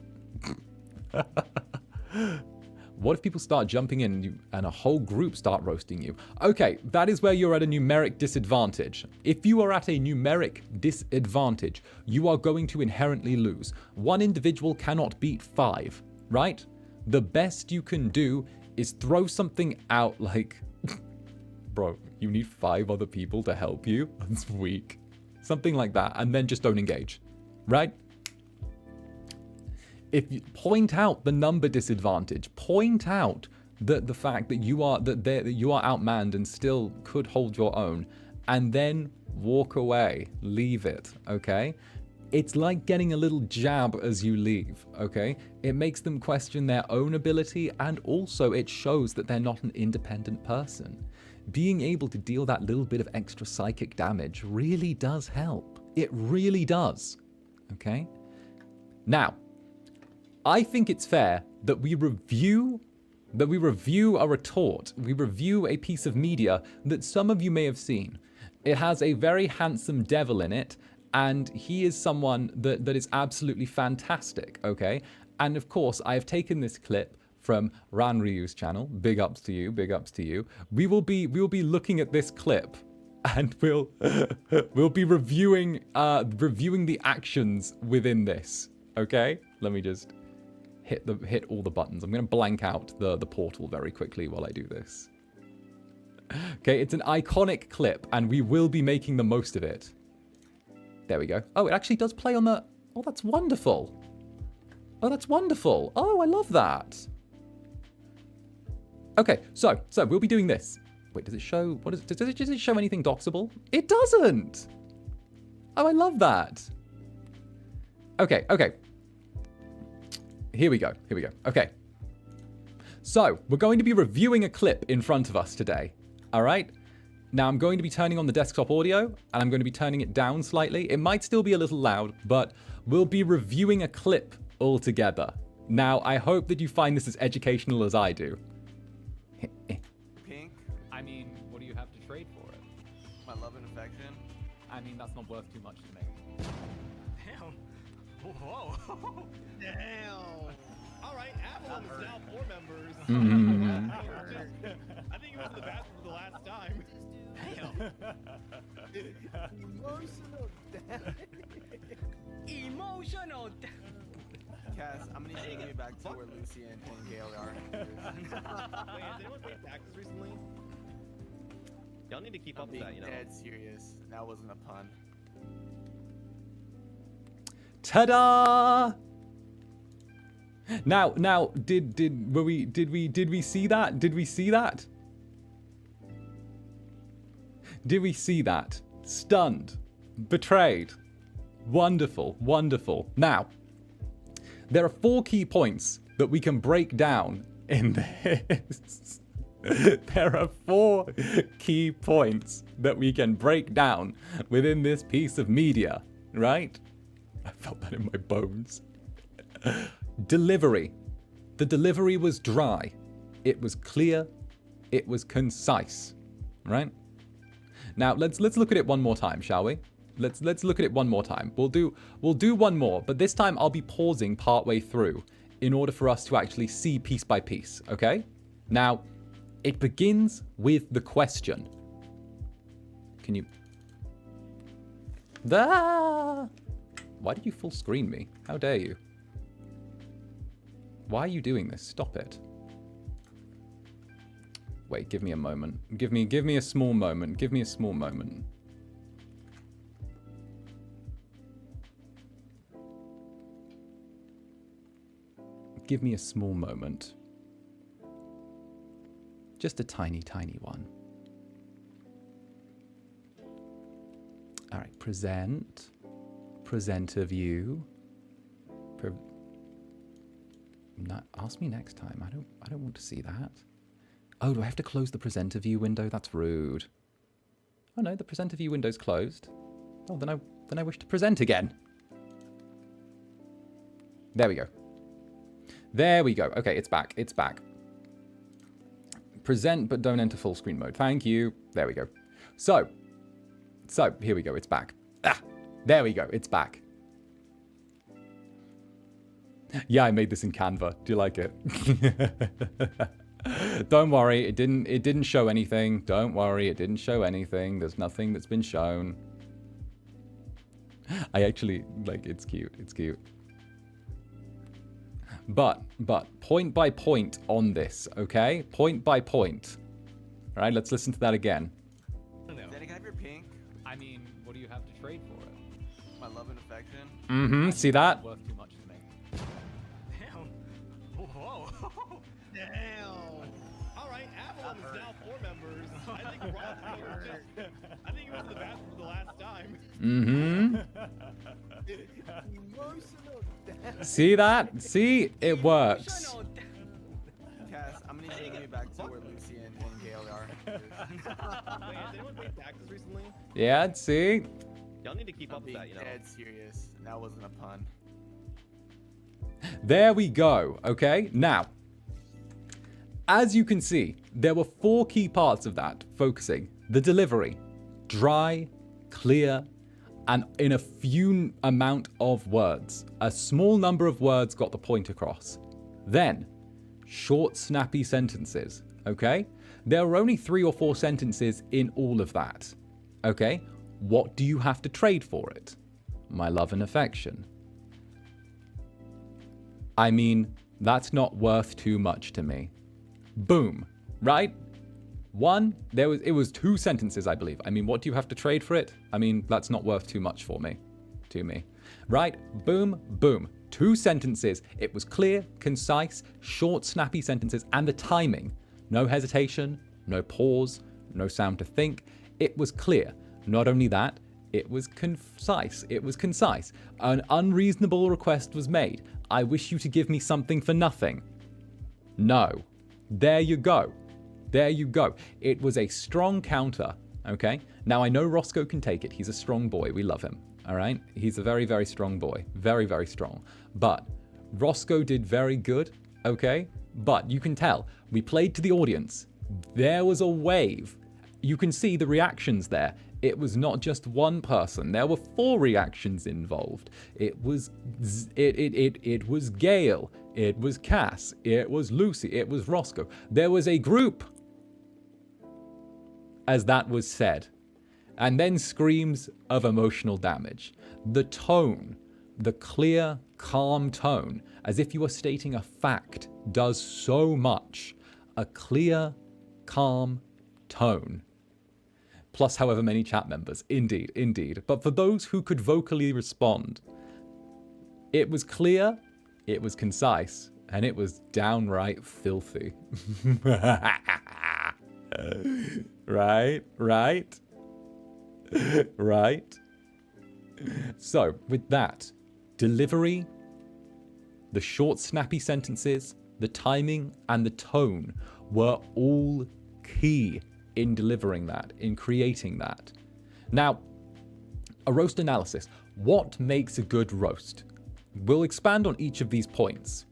What if people start jumping in and a whole group start roasting you? Okay, that is where you're at a numeric disadvantage. If you are at a numeric disadvantage, you are going to inherently lose. One individual cannot beat 5, right? The best you can do is throw something out like, bro, you need 5 other people to help you? That's weak. Something like that, and then just don't engage, right? If you point out the number disadvantage, point out the fact that you are outmanned and still could hold your own, and then walk away, leave it, okay? It's like getting a little jab as you leave, okay? It makes them question their own ability, and also it shows that they're not an independent person. Being able to deal that little bit of extra psychic damage really does help. It really does, okay? Now, I think it's fair that we review a retort, we review a piece of media that some of you may have seen. It has a very handsome devil in it, and he is someone that is absolutely fantastic, okay? And of course, I have taken this clip from Ranryu's channel. Big ups to you, big ups to you. We will be looking at this clip, and we'll be reviewing the actions within this, okay? Let me just hit all the buttons. I'm going to blank out the portal very quickly while I do this. Okay, it's an iconic clip, and we will be making the most of it. There we go. Oh, it actually does play on the... Oh, that's wonderful. Oh, that's wonderful. Oh, I love that. Okay, so we'll be doing this. Wait, does it show... Does it show anything doxable? It doesn't! Oh, I love that. Okay. Here we go. Okay. So, we're going to be reviewing a clip in front of us today. All right? Now, I'm going to be turning on the desktop audio, and I'm going to be turning it down slightly. It might still be a little loud, but we'll be reviewing a clip all together. Now, I hope that you find this as educational as I do. Pink? I mean, what do you have to trade for it? My love and affection? I mean, that's not worth too much to me. Damn. Whoa. Damn. All right, Apple is now 4 members. I think it was the bathroom the last time. Damn. Emotional damage. Emotional damage. Cass, I'm gonna need you to get me back to where Lucy and Gail are. Wait, has anyone paid taxes recently? Y'all need to keep up with that, you know. Dead serious. That wasn't a pun. Ta-da! Now, did we see that? Did we see that? Did we see that? Stunned, betrayed. Wonderful. Now, there are 4 key points that we can break down in this. There are 4 key points that we can break down within this piece of media, right? I felt that in my bones. Delivery. The delivery was dry. It was clear. It was concise, right? Now let's look at it one more time, shall we? Let's look at it one more time. We'll do one more, but this time I'll be pausing partway through in order for us to actually see piece by piece, okay? Now, it begins with the question. Can you... Why did you full screen me? How dare you? Why are you doing this? Stop it. Wait, give me a moment. Give me a small moment. Give me a small moment. Give me a small moment. Just a tiny, tiny one. All right, present. Presenter view. No, ask me next time. I don't want to see that. Oh, do I have to close the presenter view window? That's rude. Oh no, the presenter view window's closed. Oh, then I wish to present again. There we go. There we go. Okay, it's back. It's back. Present, but don't enter full screen mode. Thank you. There we go. So here we go. It's back. Ah, there we go. It's back. Yeah, I made this in Canva. Do you like it? Don't worry. It didn't show anything. Don't worry. It didn't show anything. There's nothing that's been shown. I actually like it's cute. It's cute. But point by point on this, okay? Point by point. All right, let's listen to that again. Daddy, can I have your pink? I mean, what do you have to trade for it? My love and affection. Mm-hmm. See that? Worth too much to me. Damn. Whoa. Damn. All right, Avalon is now 4 members. I think he went to the bathroom for the last time. Mm-hmm. See that? See? It works. Cass, I'm gonna need you to get me back to where Lucy and Gale are. Wait, has anyone paid taxes recently? Yeah, see? Y'all need to keep up with Being that, you know. dead serious. That wasn't a pun. There we go, okay? Now, as you can see, there were 4 key parts of that focusing. The delivery, dry, clear, and in a few amount of words. A small number of words got the point across. Then, short, snappy sentences, okay? There were only 3 or 4 sentences in all of that, okay? What do you have to trade for it? My love and affection. I mean, that's not worth too much to me. Boom, right? It was 2 sentences, I believe. I mean, what do you have to trade for it? I mean, that's not worth too much for me, to me. Right? Boom, boom. 2 sentences. It was clear, concise, short, snappy sentences, and the timing. No hesitation, no pause, no sound to think. It was clear. Not only that, it was concise. It was concise. An unreasonable request was made. I wish you to give me something for nothing. No. There you go. There you go. It was a strong counter, okay? Now, I know Roscoe can take it. He's a strong boy. We love him, all right? He's a very, very strong boy. Very, very strong. But Roscoe did very good, okay? But you can tell, we played to the audience. There was a wave. You can see the reactions there. It was not just one person. There were 4 reactions involved. It was Gale. It was Cass. It was Lucy. It was Roscoe. There was a group, as that was said. And then screams of emotional damage. The tone, the clear, calm tone, as if you were stating a fact, does so much. A clear, calm tone. Plus however many chat members. Indeed, indeed. But for those who could vocally respond, it was clear, it was concise, and it was downright filthy. Right? So, with that, delivery, the short snappy sentences, the timing, and the tone were all key in delivering that, in creating that. Now, a roast analysis. What makes a good roast? We'll expand on each of these points.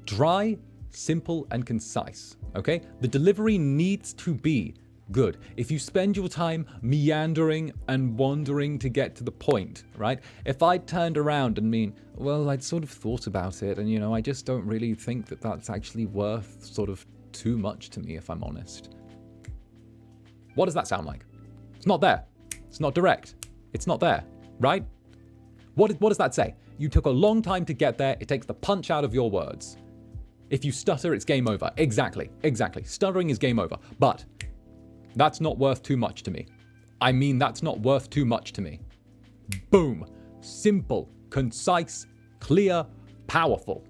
Dry, simple, and concise, okay? The delivery needs to be good. If you spend your time meandering and wandering to get to the point, right? If I turned around and mean, well, I'd sort of thought about it, and, you know, I just don't really think that that's actually worth sort of too much to me, if I'm honest. What does that sound like? It's not there. It's not direct. It's not there, right? What does that say? You took a long time to get there. It takes the punch out of your words. If you stutter, it's game over. Exactly. Stuttering is game over. But that's not worth too much to me. I mean, that's not worth too much to me. Boom. Simple, concise, clear, powerful.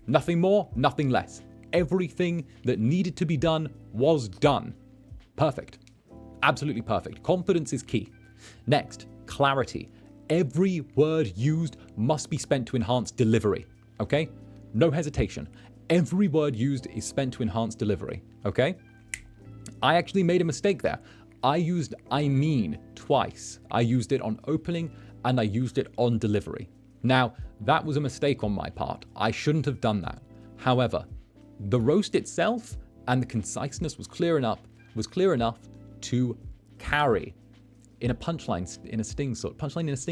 Nothing more, nothing less. Everything that needed to be done was done. Perfect. Absolutely perfect. Confidence is key. Next, clarity. Every word used must be spent to enhance delivery. Okay? No hesitation. Every word used is spent to enhance delivery. Okay? I actually made a mistake there. I used I mean twice. I used it on opening and I used it on delivery. Now, that was a mistake on my part. I shouldn't have done that. However, the roast itself and the conciseness was clear enough to carry in a punchline in a sting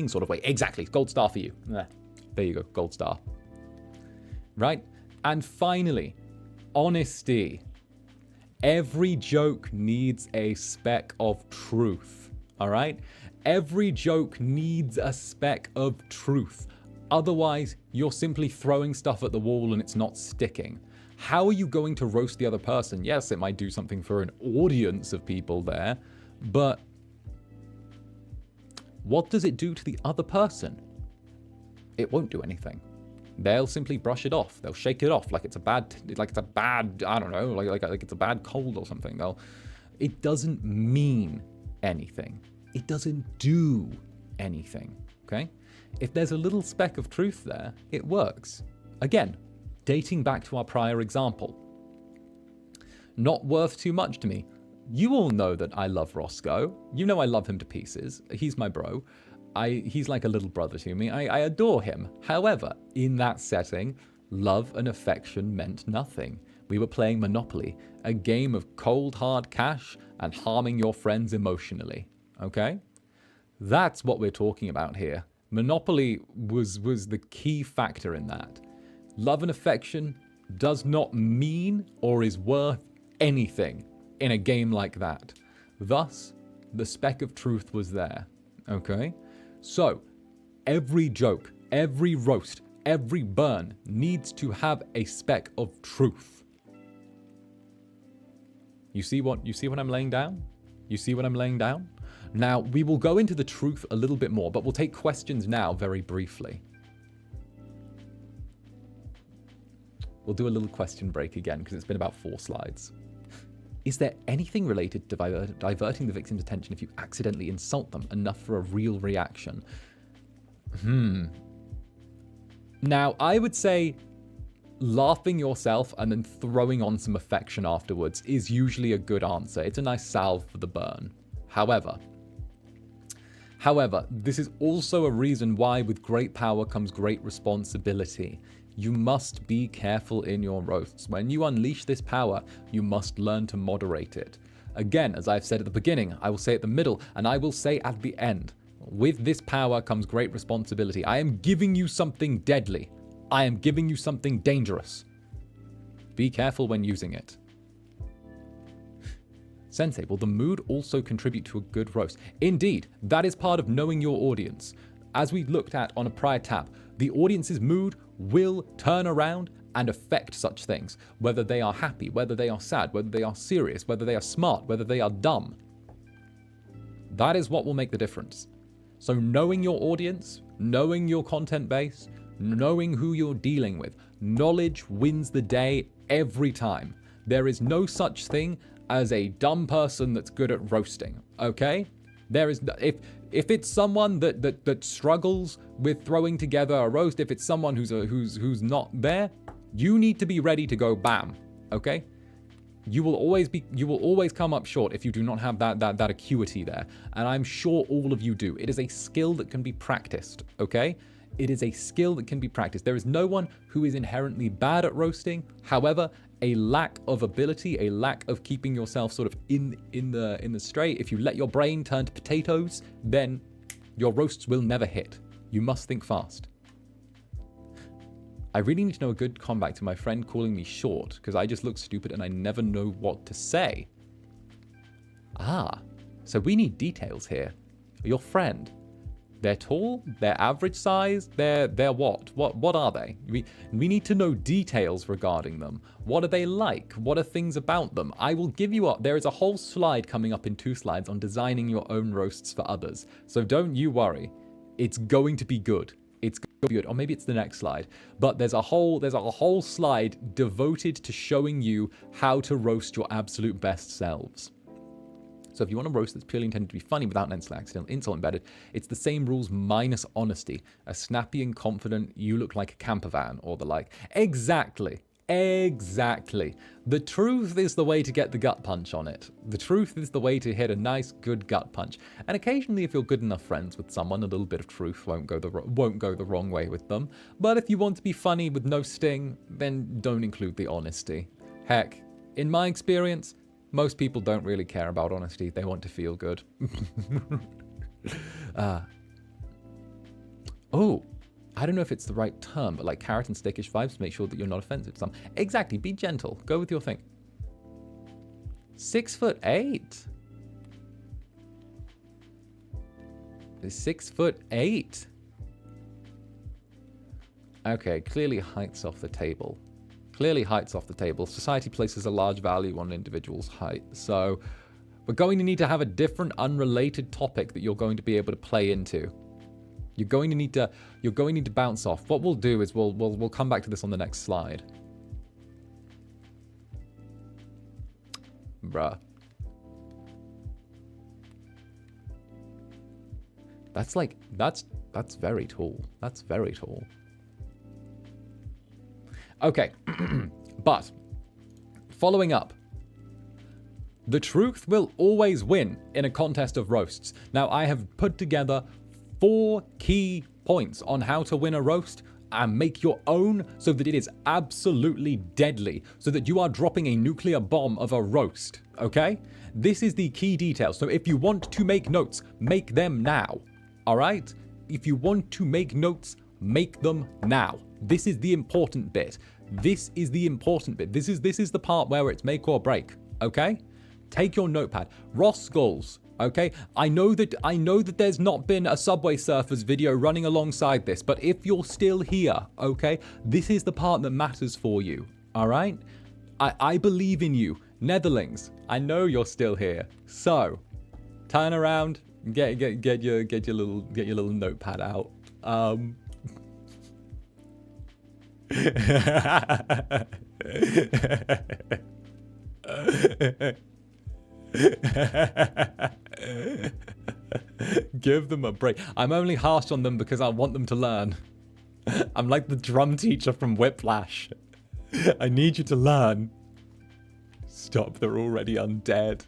sort of way. Exactly. Gold star for you. There you go. Gold star. Right? And finally, honesty. Every joke needs a speck of truth. All right? Every joke needs a speck of truth. Otherwise, you're simply throwing stuff at the wall and it's not sticking. How are you going to roast the other person? Yes, it might do something for an audience of people there, but what does it do to the other person? It won't do anything. They'll simply brush it off. They'll shake it off like it's a bad, I don't know, like it's a bad cold or something. It doesn't mean anything. It doesn't do anything, okay? If there's a little speck of truth there, it works. Again, dating back to our prior example. Not worth too much to me. You all know that I love Roscoe. You know I love him to pieces. He's my bro. He's like a little brother to me. I adore him. However, in that setting, love and affection meant nothing. We were playing Monopoly, a game of cold hard cash and harming your friends emotionally. Okay? That's what we're talking about here. Monopoly was the key factor in that. Love and affection does not mean or is worth anything in a game like that. Thus, the speck of truth was there. Okay? So, every joke, every roast, every burn needs to have a speck of truth. You see what I'm laying down? You see what I'm laying down? Now, we will go into the truth a little bit more, but we'll take questions now very briefly. We'll do a little question break again because it's been about 4 slides. Is there anything related to diverting the victim's attention if you accidentally insult them enough for a real reaction? Now, I would say laughing yourself and then throwing on some affection afterwards is usually a good answer. It's a nice salve for the burn. However, this is also a reason why with great power comes great responsibility. You must be careful in your roasts. When you unleash this power, you must learn to moderate it. Again, as I've said at the beginning, I will say at the middle, and I will say at the end. With this power comes great responsibility. I am giving you something deadly. I am giving you something dangerous. Be careful when using it. Sensei, will the mood also contribute to a good roast? Indeed, that is part of knowing your audience. As we looked at on a prior tab, the audience's mood will turn around and affect such things, whether they are happy, whether they are sad, whether they are serious, whether they are smart, whether they are dumb. That is what will make the difference. So knowing your audience, knowing your content base, knowing who you're dealing with, knowledge wins the day every time. There is no such thing as a dumb person that's good at roasting, okay? There is, if it's someone that struggles with throwing together a roast, if it's someone who's not there, you need to be ready to go bam, okay? you will always come up short if you do not have that acuity there. And I'm sure all of you do. It is a skill that can be practiced, okay? It is a skill that can be practiced. There is no one who is inherently bad at roasting. However, a lack of ability, a lack of keeping yourself sort of in the straight. If you let your brain turn to potatoes, then your roasts will never hit. You must think fast. I really need to know a good comeback to my friend calling me short, because I just look stupid and I never know what to say. Ah, so we need details here. Your friend. They're tall, they're average size, they're what? What are they? We need to know details regarding them. What are they like? What are things about them? I will give you there is a whole slide coming up in 2 slides on designing your own roasts for others. So don't you worry. It's going to be good. It's going to be good. Or maybe it's the next slide. But there's a whole slide devoted to showing you how to roast your absolute best selves. So if you want a roast that's purely intended to be funny without an accidental insult embedded, it's the same rules minus honesty. A snappy and confident, you look like a camper van or the like. Exactly. Exactly. The truth is the way to get the gut punch on it. The truth is the way to hit a nice, good gut punch. And occasionally, if you're good enough friends with someone, a little bit of truth won't go the wrong way with them. But if you want to be funny with no sting, then don't include the honesty. Heck, in my experience, most people don't really care about honesty. They want to feel good. Oh, I don't know if it's the right term, but like carrot and stickish vibes to make sure that you're not offensive to some. Exactly. Be gentle. Go with your thing. 6'8". 6'8". Okay, clearly height's off the table. Clearly height's off the table. Society places a large value on an individual's height. So we're going to need to have a different unrelated topic that you're going to be able to play into. You're going to need to bounce off. What we'll do is we'll come back to this on the next slide. Bruh. That's very tall. That's very tall. Okay, but following up, the truth will always win in a contest of roasts. Now, I have put together 4 key points on how to win a roast and make your own so that it is absolutely deadly, so that you are dropping a nuclear bomb of a roast, okay? This is the key detail. So if you want to make notes, make them now, all right? If you want to make notes, make them now. This is the important bit. This is the important bit. This is the part where it's make or break, okay? Take your notepad. Ross Skulls, okay? I know that there's not been a Subway Surfers video running alongside this, but if you're still here, okay, this is the part that matters for you, all right? I believe in you. Netherlings, I know you're still here. So, turn around, get your little notepad out. Give them a break. I'm only harsh on them because I want them to learn. I'm like the drum teacher from Whiplash. I need you to learn. Stop, they're already undead.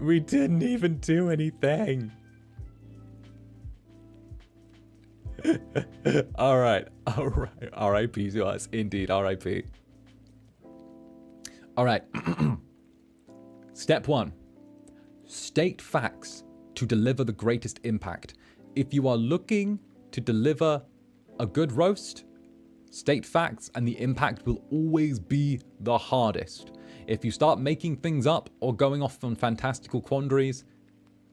We didn't even do anything. All right. R.I.P. to us. Indeed, R.I.P. All right. Step 1. State facts to deliver the greatest impact. If you are looking to deliver a good roast, state facts and the impact will always be the hardest. If you start making things up or going off on fantastical quandaries,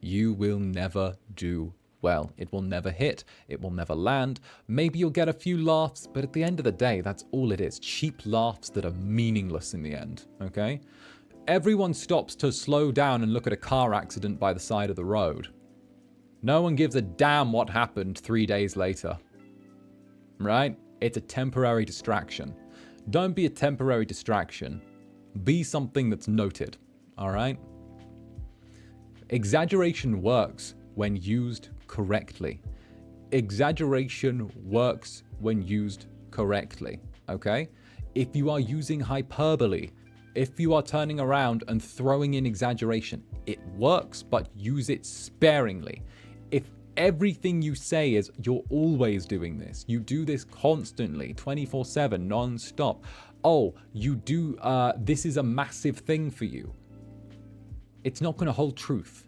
you will never do well. It will never hit. It will never land. Maybe you'll get a few laughs, but at the end of the day, that's all it is. Cheap laughs that are meaningless in the end, okay? Everyone stops to slow down and look at a car accident by the side of the road. No one gives a damn what happened 3 days later, right? It's a temporary distraction. Don't be a temporary distraction. Be something that's noted, all right? Exaggeration works when used correctly. Exaggeration works when used correctly, okay? If you are using hyperbole, if you are turning around and throwing in exaggeration, it works, but use it sparingly. If everything you say is you're always doing this, you do this constantly, 24/7, non-stop. Oh, you do, this is a massive thing for you. It's not going to hold truth.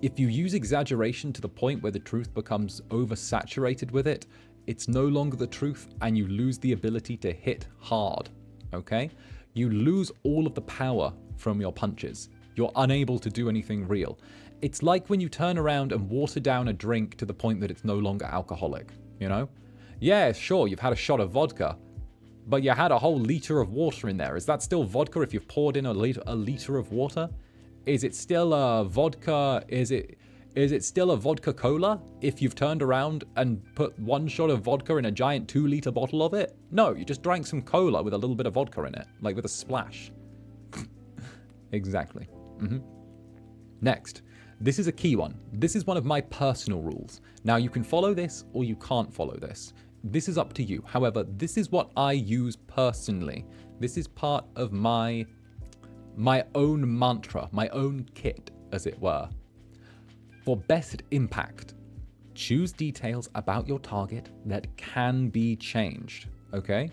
If you use exaggeration to the point where the truth becomes oversaturated with it, it's no longer the truth and you lose the ability to hit hard, okay? You lose all of the power from your punches. You're unable to do anything real. It's like when you turn around and water down a drink to the point that it's no longer alcoholic, you know? Yeah, sure, you've had a shot of vodka, but you had a whole liter of water in there. Is that still vodka if you've poured in a liter of water? Is it still a vodka? Is it still a vodka cola if you've turned around and put one shot of vodka in a giant 2-liter bottle of it? No, you just drank some cola with a little bit of vodka in it, like with a splash. Exactly. Next, this is a key one. This is one of my personal rules. Now, you can follow this or you can't follow this. This is up to you. However, this is what I use personally. This is part of my own mantra, my own kit, as it were. For best impact, choose details about your target that can be changed, okay?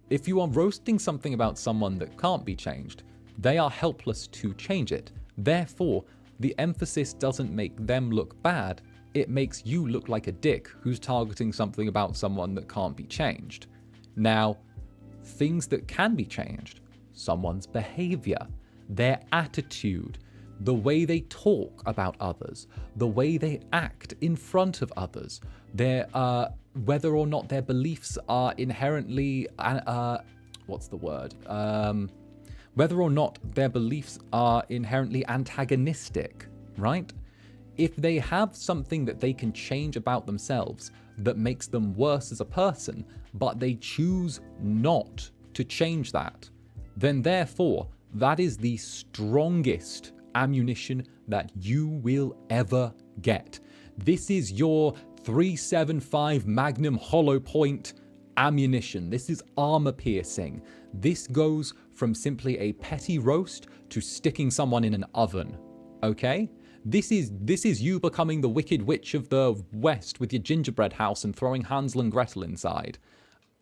If you are roasting something about someone that can't be changed, they are helpless to change it. Therefore, the emphasis doesn't make them look bad, it makes you look like a dick who's targeting something about someone that can't be changed. Now, things that can be changed, someone's behavior, their attitude, the way they talk about others, the way they act in front of others, their whether or not their beliefs are inherently whether or not their beliefs are inherently antagonistic, right? If they have something that they can change about themselves that makes them worse as a person, but they choose not to change that, then therefore that is the strongest ammunition that you will ever get. This is your 375 Magnum hollow point ammunition. This is armor piercing. This goes from simply a petty roast to sticking someone in an oven, okay? This is you becoming the Wicked Witch of the West with your gingerbread house and throwing Hansel and Gretel inside.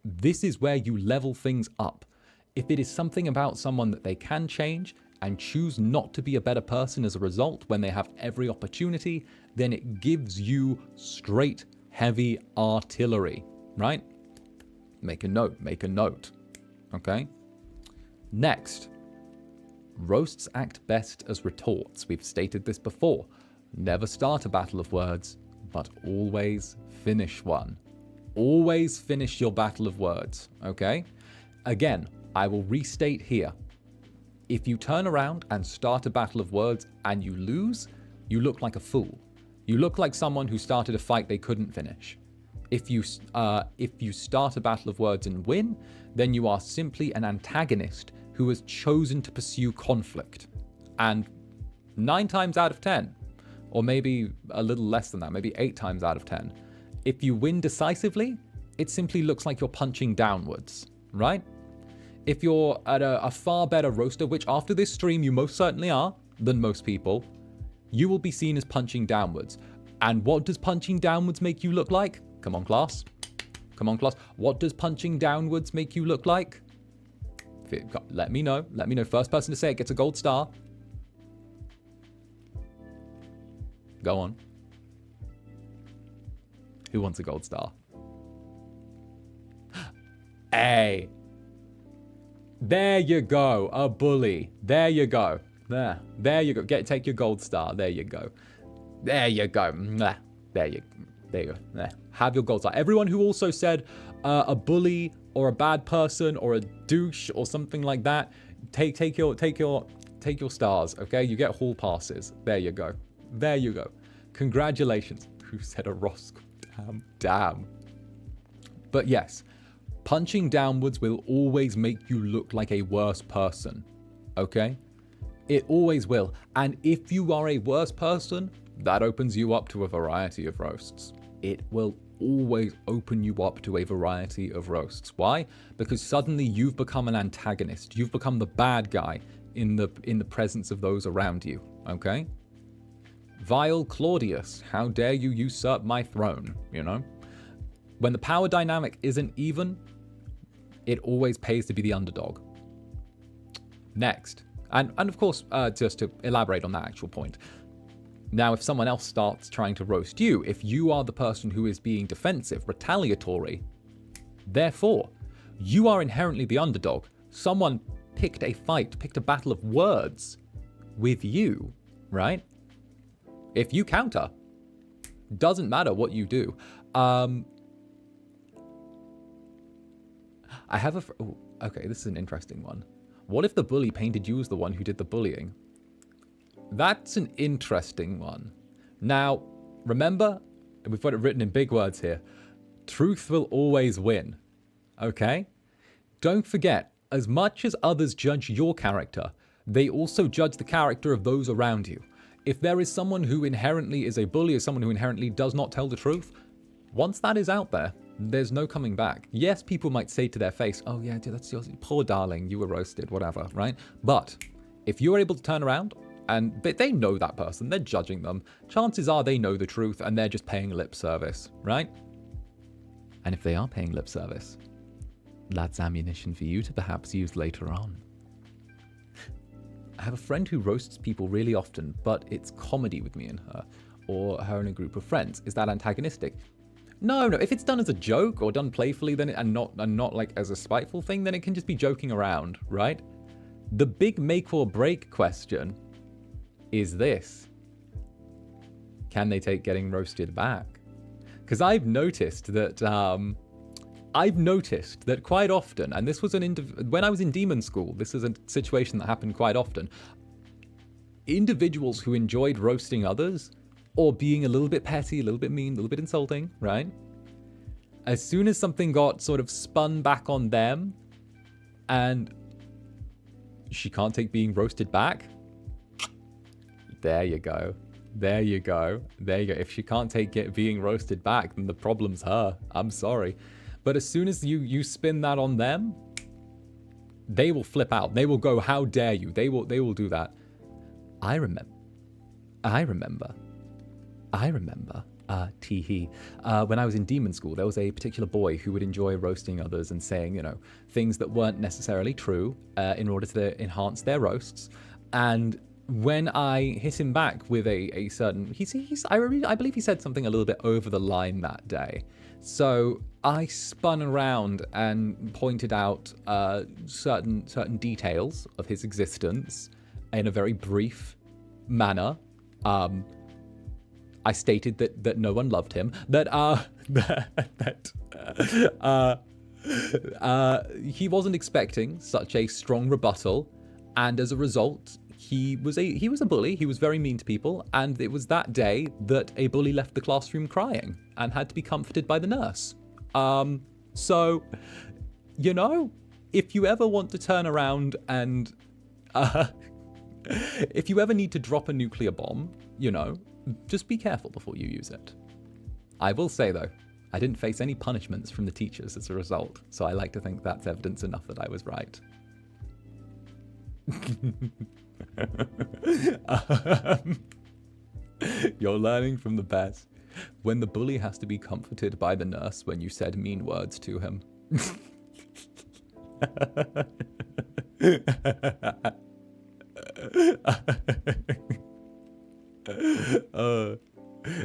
This is where you level things up. If it is something about someone that they can change and choose not to be a better person as a result when they have every opportunity, then it gives you straight heavy artillery, right? Make a note, okay? Next, roasts act best as retorts. We've stated this before. Never start a battle of words, but always finish one. Always finish your battle of words, okay? Again, I will restate here. If you turn around and start a battle of words and you lose, you look like a fool. You look like someone who started a fight they couldn't finish. If you start a battle of words and win, then you are simply an antagonist who has chosen to pursue conflict. And 9 times out of 10, or maybe a little less than that, maybe 8 times out of 10, if you win decisively, it simply looks like you're punching downwards, right? If you're at a far better roaster, which after this stream you most certainly are, than most people, you will be seen as punching downwards. And what does punching downwards make you look like? Come on, class. Come on, class. What does punching downwards make you look like? Let me know. Let me know. First person to say it gets a gold star. Go on. Who wants a gold star? Hey. There you go. A bully. There you go. There you go. Take your gold star. There you go. There you go. There you go. There. Have your gold star. Everyone who also said a bully or a bad person or a douche or something like that, take your stars. Okay, you get hall passes. There you go. There you go. Congratulations. Who said a Roscoe? Damn. But yes, punching downwards will always make you look like a worse person. Okay? It always will. And if you are a worse person, that opens you up to a variety of roasts. It will always open you up to a variety of roasts. Why? Because suddenly you've become an antagonist. You've become the bad guy in the presence of those around you, okay? Vile Claudius, how dare you usurp my throne, you know? When the power dynamic isn't even, it always pays to be the underdog. Next, and of course, just to elaborate on that actual point, now if someone else starts trying to roast you, if you are the person who is being defensive, retaliatory, therefore, you are inherently the underdog. Someone picked a fight, picked a battle of words with you, right? If you counter, doesn't matter what you do. I have a... Oh, okay, this is an interesting one. What if the bully painted you as the one who did the bullying? That's an interesting one. Now, remember, and we've got it written in big words here, truth will always win, okay? Don't forget, as much as others judge your character, they also judge the character of those around you. If there is someone who inherently is a bully or someone who inherently does not tell the truth, once that is out there, there's no coming back. Yes, people might say to their face, oh yeah, dude, that's your poor darling, you were roasted, whatever, right? But if you're able to turn around and they know that person, they're judging them, chances are they know the truth and they're just paying lip service, right? And if they are paying lip service, that's ammunition for you to perhaps use later on. I have a friend who roasts people really often, but it's comedy with me and her, or her and a group of friends. Is that antagonistic? No. If it's done as a joke or done playfully, then and not like as a spiteful thing, then it can just be joking around, right? The big make or break question is this: can they take getting roasted back? Because I've noticed that quite often, and this was when I was in demon school, this is a situation that happened quite often. Individuals who enjoyed roasting others, or being a little bit petty, a little bit mean, a little bit insulting, right? As soon as something got sort of spun back on them, and she can't take being roasted back, there you go. There you go. There you go. If she can't take being roasted back, then the problem's her. I'm sorry. But as soon as you spin that on them, they will flip out. They will go, how dare you? They will do that. I remember, when I was in demon school, there was a particular boy who would enjoy roasting others and saying, you know, things that weren't necessarily true in order to enhance their roasts. And when I hit him back with a certain, I believe he said something a little bit over the line that day. So I spun around and pointed out certain details of his existence in a very brief manner. I stated that no one loved him, that he wasn't expecting such a strong rebuttal, and as a result, he was a bully. He was very mean to people, and it was that day that a bully left the classroom crying and had to be comforted by the nurse. So, you know, if you ever want to turn around and if you ever need to drop a nuclear bomb, you know, just be careful before you use it. I will say, though, I didn't face any punishments from the teachers as a result, so I like to think that's evidence enough that I was right. You're learning from the best. When the bully has to be comforted by the nurse when you said mean words to him.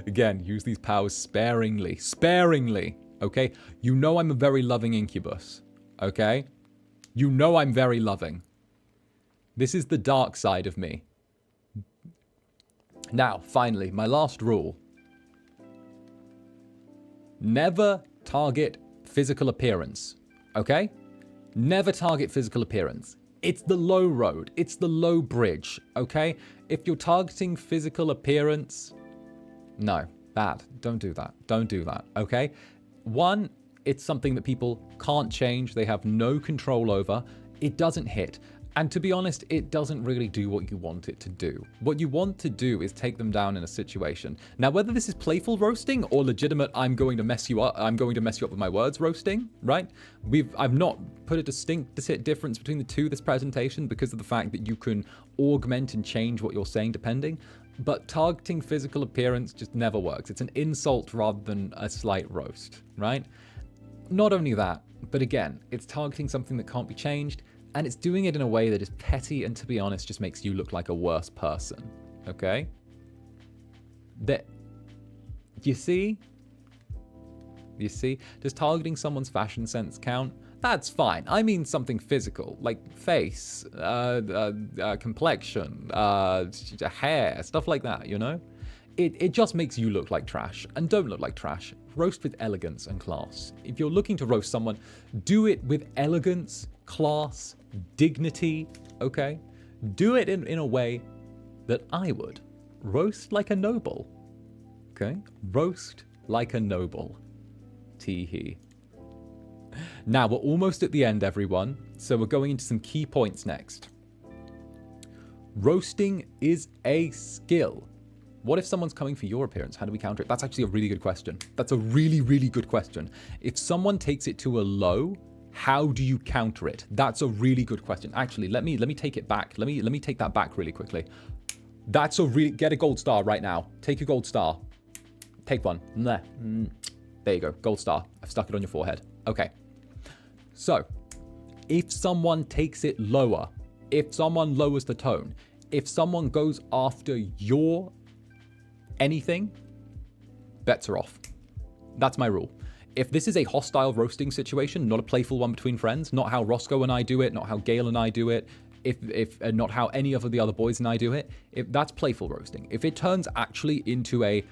Again, use these powers sparingly. Sparingly, okay? You know I'm a very loving incubus, okay? You know I'm very loving. This is the dark side of me. Now, finally, my last rule. Never target physical appearance, okay? Never target physical appearance. It's the low road. It's the low bridge, okay? If you're targeting physical appearance, no, bad. Don't do that. Don't do that, okay? One, it's something that people can't change. They have no control over. It doesn't hit. And to be honest, it doesn't really do what you want it to do. What you want to do is take them down in a situation. Now, whether this is playful roasting or legitimate, I'm going to mess you up with my words roasting, right? I've not put a distinct difference between the two this presentation because of the fact that you can augment and change what you're saying depending. But targeting physical appearance just never works. It's an insult rather than a slight roast, right? Not only that, but again, it's targeting something that can't be changed. And it's doing it in a way that is petty and, to be honest, just makes you look like a worse person. Okay? You see? You see? Does targeting someone's fashion sense count? That's fine. I mean something physical, like face, complexion, hair, stuff like that, you know? It just makes you look like trash. And don't look like trash. Roast with elegance and class. If you're looking to roast someone, do it with elegance, class, dignity, okay? Do it in a way that I would. Roast like a noble, okay? Roast like a noble. Tee-hee. Now, we're almost at the end, everyone, so we're going into some key points next. Roasting is a skill. What if someone's coming for your appearance? How do we counter it? That's actually a really good question. That's a really, really good question. If someone takes it to a low, how do you counter it? That's a really good question. Actually, let me take it back. Let me take that back really quickly. That's a really... Get a gold star right now. Take a gold star. Take one. There you go. Gold star. I've stuck it on your forehead. Okay. So, if someone takes it lower, if someone lowers the tone, if someone goes after your anything, bets are off. That's my rule. If this is a hostile roasting situation, not a playful one between friends, not how Roscoe and I do it, not how Gale and I do it, if not how any of the other boys and I do it, if that's playful roasting. If it turns actually into a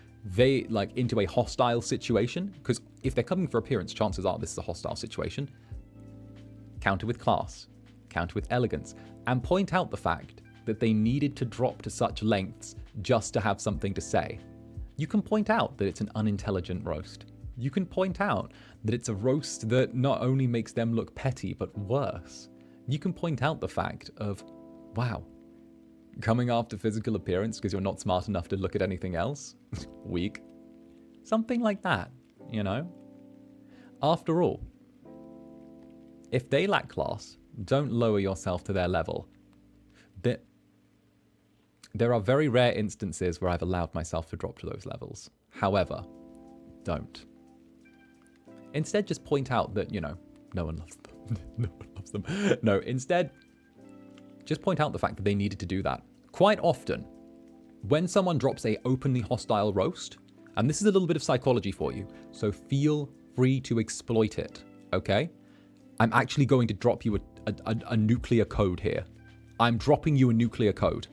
hostile situation, because if they're coming for appearance, chances are this is a hostile situation. Counter with class, counter with elegance, and point out the fact that they needed to drop to such lengths just to have something to say. You can point out that it's an unintelligent roast. You can point out that it's a roast that not only makes them look petty, but worse. You can point out the fact of, wow, coming after physical appearance because you're not smart enough to look at anything else? Weak. Something like that, you know? After all, if they lack class, don't lower yourself to their level. There are very rare instances where I've allowed myself to drop to those levels. However, don't. Instead, just point out that, you know, no one loves them. No one loves them. No, instead, just point out the fact that they needed to do that. Quite often, when someone drops a openly hostile roast, and this is a little bit of psychology for you, so feel free to exploit it, okay? I'm actually going to drop you a nuclear code here. I'm dropping you a nuclear code.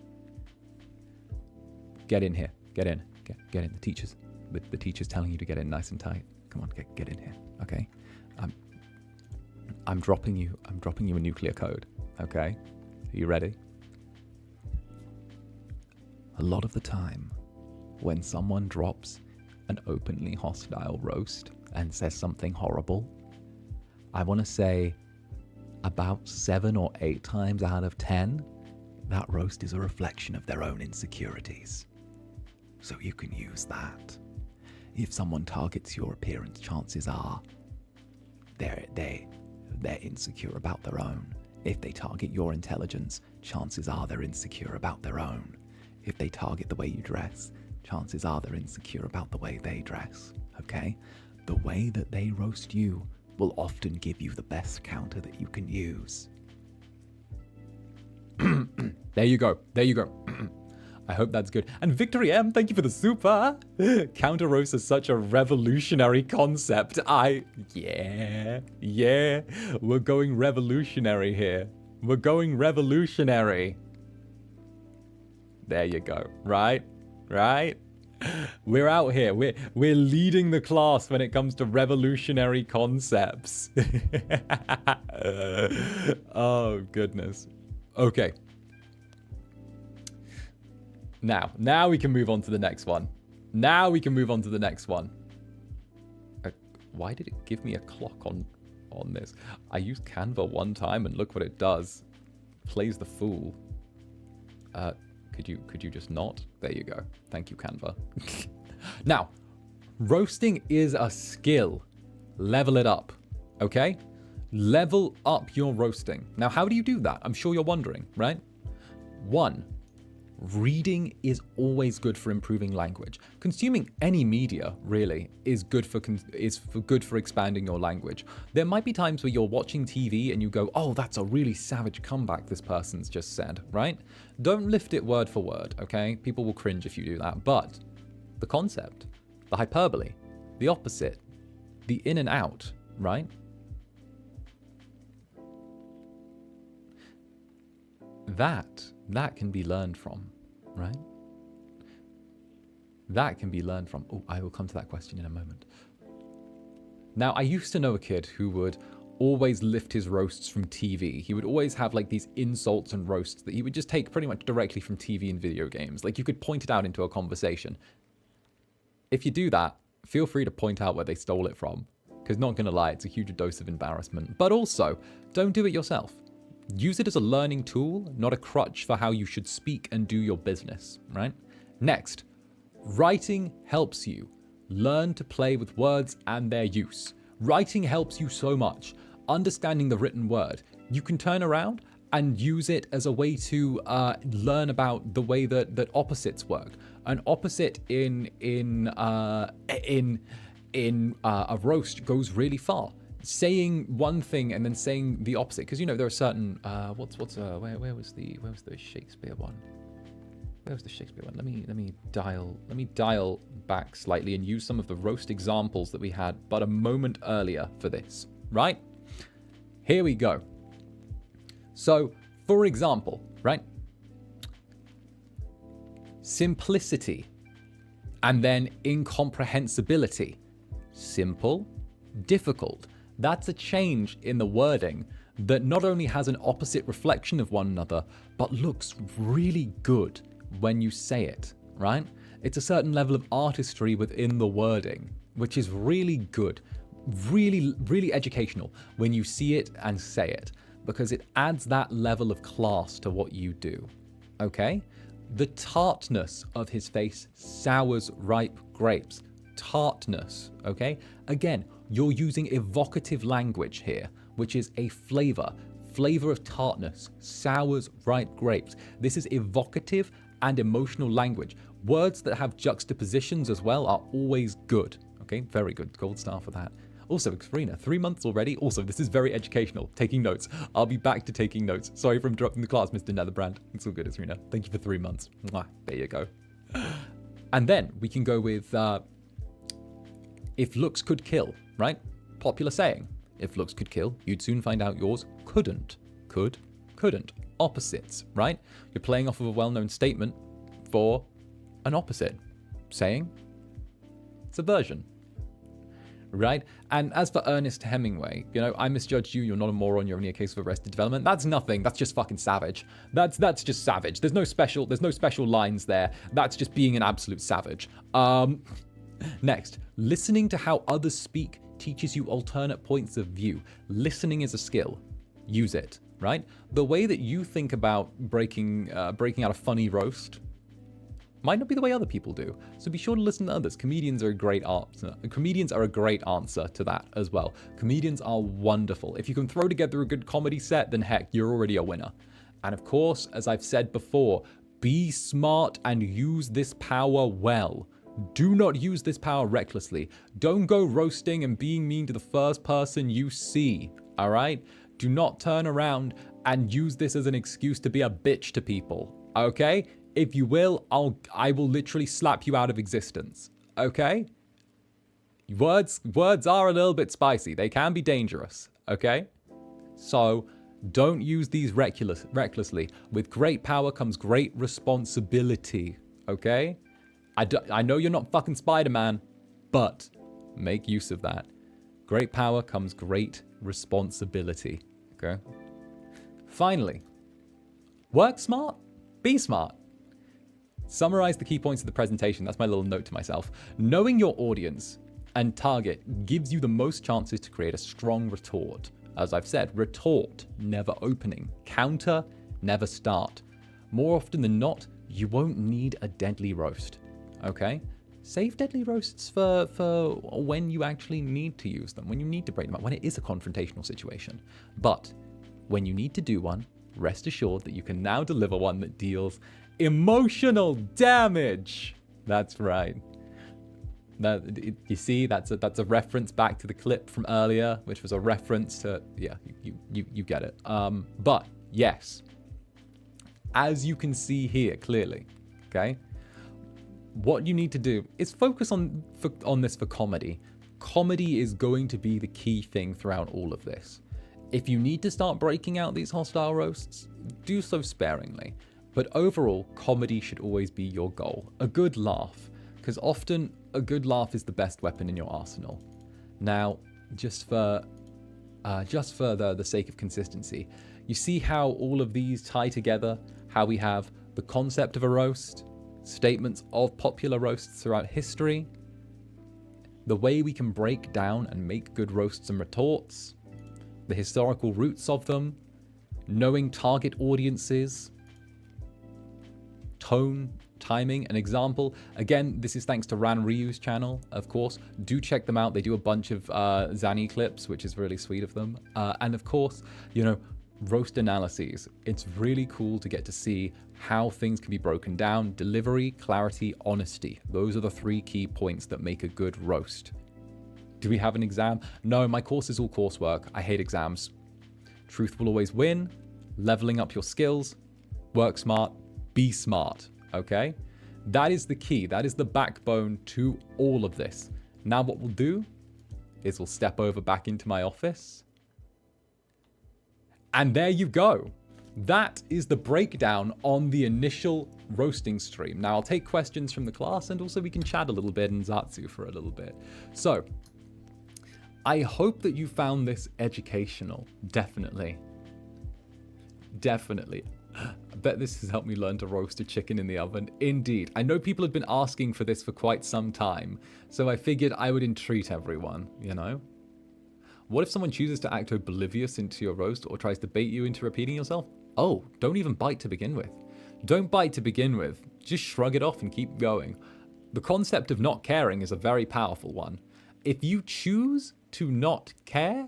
Get in here. Get in. Get in. The teacher's telling you to get in nice and tight. Come on, get in here. Okay. I'm dropping you a nuclear code. Okay. Are you ready? A lot of the time, when someone drops an openly hostile roast and says something horrible, I want to say about 7 or 8 times out of 10, that roast is a reflection of their own insecurities. So you can use that. If someone targets your appearance, chances are they're insecure about their own. If they target your intelligence, chances are they're insecure about their own. If they target the way you dress, chances are they're insecure about the way they dress. Okay? The way that they roast you will often give you the best counter that you can use. There you go. There you go. I hope that's good. And Victory M, thank you for the super. Counter roast is such a revolutionary concept. Yeah. We're going revolutionary here. We're going revolutionary. There you go. Right? We're out here. We're leading the class when it comes to revolutionary concepts. Oh, goodness. Okay. Now we can move on to the next one. Why did it give me a clock on this? I used Canva one time and look what it does. plays the fool. Could you just not? There you go. Thank you, Canva. Now, roasting is a skill. Level it up, okay? Level up your roasting. Now, how do you do that? I'm sure you're wondering, right? 1, reading is always good for improving language. Consuming any media, really, is good for expanding your language. There might be times where you're watching TV and you go, oh, that's a really savage comeback this person's just said, right? Don't lift it word for word, okay? People will cringe if you do that. But the concept, the hyperbole, the opposite, the in and out, right? That can be learned from, right? That can be learned from. Oh, I will come to that question in a moment. Now, I used to know a kid who would always lift his roasts from TV. He would always have like these insults and roasts that he would just take pretty much directly from TV and video games. Like you could point it out into a conversation. If you do that, feel free to point out where they stole it from. Because not gonna lie, it's a huge dose of embarrassment. But also, don't do it yourself. Use it as a learning tool, not a crutch for how you should speak and do your business, right? Next, writing helps you learn to play with words and their use. Writing helps you so much. Understanding the written word, you can turn around and use it as a way to learn about the way that opposites work. An opposite in a roast goes really far. Saying one thing and then saying the opposite, because you know there are certain where was the Shakespeare one? Where was the Shakespeare one? Let me dial back slightly and use some of the roast examples that we had but a moment earlier for this. Right? Here we go. So, for example, right? Simplicity and then incomprehensibility. Simple, difficult. That's a change in the wording that not only has an opposite reflection of one another, but looks really good when you say it, right? It's a certain level of artistry within the wording, which is really good, really, really educational when you see it and say it, because it adds that level of class to what you do, okay? The tartness of his face sours ripe grapes. Tartness, okay? Again, you're using evocative language here, which is a flavor of tartness, sours ripe grapes. This is evocative and emotional language. Words that have juxtapositions as well are always good, okay? Very good, gold star for that. Also, Karina, 3 months already. Also, this is very educational. Taking notes. I'll be back to taking notes. Sorry for interrupting the class, Mr. Netherbrand. It's all good, Karina. Thank you for 3 months. Mwah. There you go. And then we can go with if looks could kill, right? Popular saying. If looks could kill, you'd soon find out yours couldn't. Couldn't. Opposites, right? You're playing off of a well-known statement for an opposite. Saying, subversion. Right? And as for Ernest Hemingway, you know, I misjudged you, you're not a moron, you're only a case of arrested development. That's nothing. That's just fucking savage. That's just savage. There's no special lines there. That's just being an absolute savage. Next, listening to how others speak teaches you alternate points of view. Listening is a skill. Use it, right? The way that you think about breaking out a funny roast might not be the way other people do. So be sure to listen to others. Comedians are a great answer. Comedians are a great answer to that as well. Comedians are wonderful. If you can throw together a good comedy set, then heck, you're already a winner. And of course, as I've said before, be smart and use this power well. Do not use this power recklessly. Don't go roasting and being mean to the first person you see, all right? Do not turn around and use this as an excuse to be a bitch to people, okay? If you will, I will literally slap you out of existence, okay? Words are a little bit spicy. They can be dangerous, okay? So don't use these recklessly. With great power comes great responsibility, okay? I know you're not fucking Spider-Man, but make use of that. Great power comes great responsibility, okay? Finally, work smart, be smart. Summarize the key points of the presentation. That's my little note to myself. Knowing your audience and target gives you the most chances to create a strong retort. As I've said, retort, never opening. Counter, Never start. More often than not, you won't need a deadly roast, okay? Save deadly roasts for when you actually need to use them, when you need to break them up, when it is a confrontational situation. But when you need to do one, rest assured that you can now deliver one that deals emotional damage. That's right. You see, that's a reference back to the clip from earlier, which was a reference to, yeah, you get it. But yes, as you can see here clearly, okay, what you need to do is focus on this for comedy. Comedy is going to be the key thing throughout all of this. If you need to start breaking out these hostile roasts, do so sparingly. But overall, comedy should always be your goal. A good laugh, because often a good laugh is the best weapon in your arsenal. Now, just for the sake of consistency, you see how all of these tie together, how we have the concept of a roast, statements of popular roasts throughout history, the way we can break down and make good roasts and retorts, the historical roots of them, knowing target audiences, tone, timing, an example. Again, this is thanks to Ran Ryu's channel, of course. Do check them out. They do a bunch of Zanny clips, which is really sweet of them. And of course, you know, roast analyses. It's really cool to get to see how things can be broken down. Delivery, clarity, honesty. Those are the 3 key points that make a good roast. Do we have an exam? No, my course is all coursework. I hate exams. Truth will always win. Leveling up your skills. Work smart. Be smart. Okay? That is the key. That is the backbone to all of this. Now what we'll do is we'll step over back into my office. And there you go. That is the breakdown on the initial roasting stream. Now I'll take questions from the class and also we can chat a little bit and Zatsu for a little bit. So, I hope that you found this educational. Definitely. Definitely. I bet this has helped me learn to roast a chicken in the oven. Indeed. I know people have been asking for this for quite some time, so I figured I would entreat everyone, you know? What if someone chooses to act oblivious into your roast or tries to bait you into repeating yourself? Oh, don't even bite to begin with. Don't bite to begin with. Just shrug it off and keep going. The concept of not caring is a very powerful one. If you choose to not care,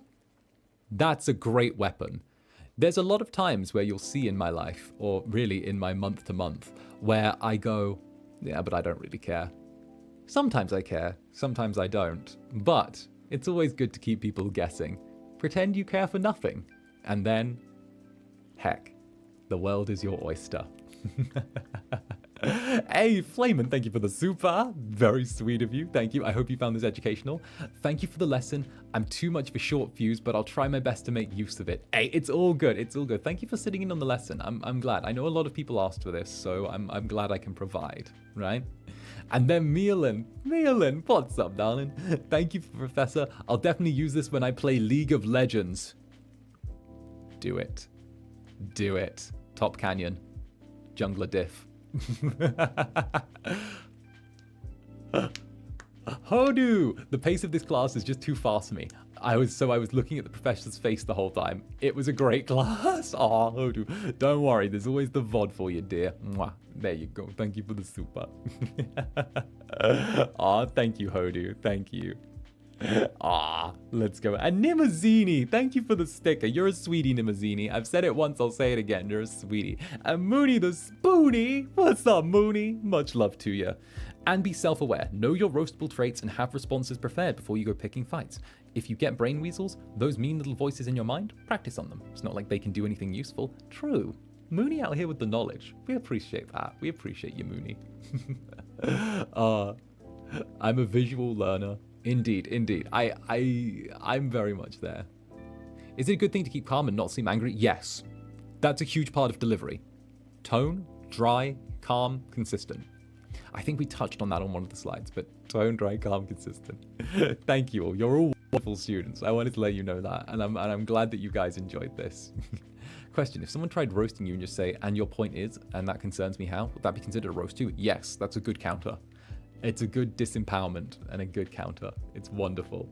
that's a great weapon. There's a lot of times where you'll see in my life, or really in my month to month, where I go, yeah, but I don't really care. Sometimes I care, sometimes I don't. But it's always good to keep people guessing. Pretend you care for nothing. And then, heck, the world is your oyster. Hey, Flamin, thank you for the super. Very sweet of you. Thank you. I hope you found this educational. Thank you for the lesson. I'm too much of a short fuse, but I'll try my best to make use of it. Hey, it's all good. It's all good. Thank you for sitting in on the lesson. I'm glad. I know a lot of people asked for this, so I'm glad I can provide, right? And then Mealin, what's up, darling? Thank you, Professor. I'll definitely use this when I play League of Legends. Do it. Do it. Top Canyon. Jungler diff. Hodu! The pace of this class is just too fast for me. I was looking at the professor's face the whole time. It was a great class. Aw, Hodu. Don't worry, there's always the VOD for you, dear. Mwah. There you go. Thank you for the super. Aw, thank you, Hodu. Thank you. Ah, let's go. And Nimazini, thank you for the sticker. You're a sweetie, Nimazini. I've said it once, I'll say it again. You're a sweetie. And Mooney the Spoonie. What's up, Mooney? Much love to you. And be self-aware. Know your roastable traits and have responses prepared before you go picking fights. If you get brain weasels, those mean little voices in your mind, practice on them. It's not like they can do anything useful. True. Mooney out here with the knowledge. We appreciate that. We appreciate you, Mooney. I'm a visual learner. Indeed, indeed. I'm very much there. Is it a good thing to keep calm and not seem angry? Yes. That's a huge part of delivery. Tone, dry, calm, consistent. I think we touched on that on one of the slides, but tone, dry, calm, consistent. Thank you all. You're all wonderful students. I wanted to let you know that, and I'm glad that you guys enjoyed this. Question, if someone tried roasting you and just say, and your point is, and that concerns me how, would that be considered a roast too? Yes, that's a good counter. It's a good disempowerment and a good counter. It's wonderful.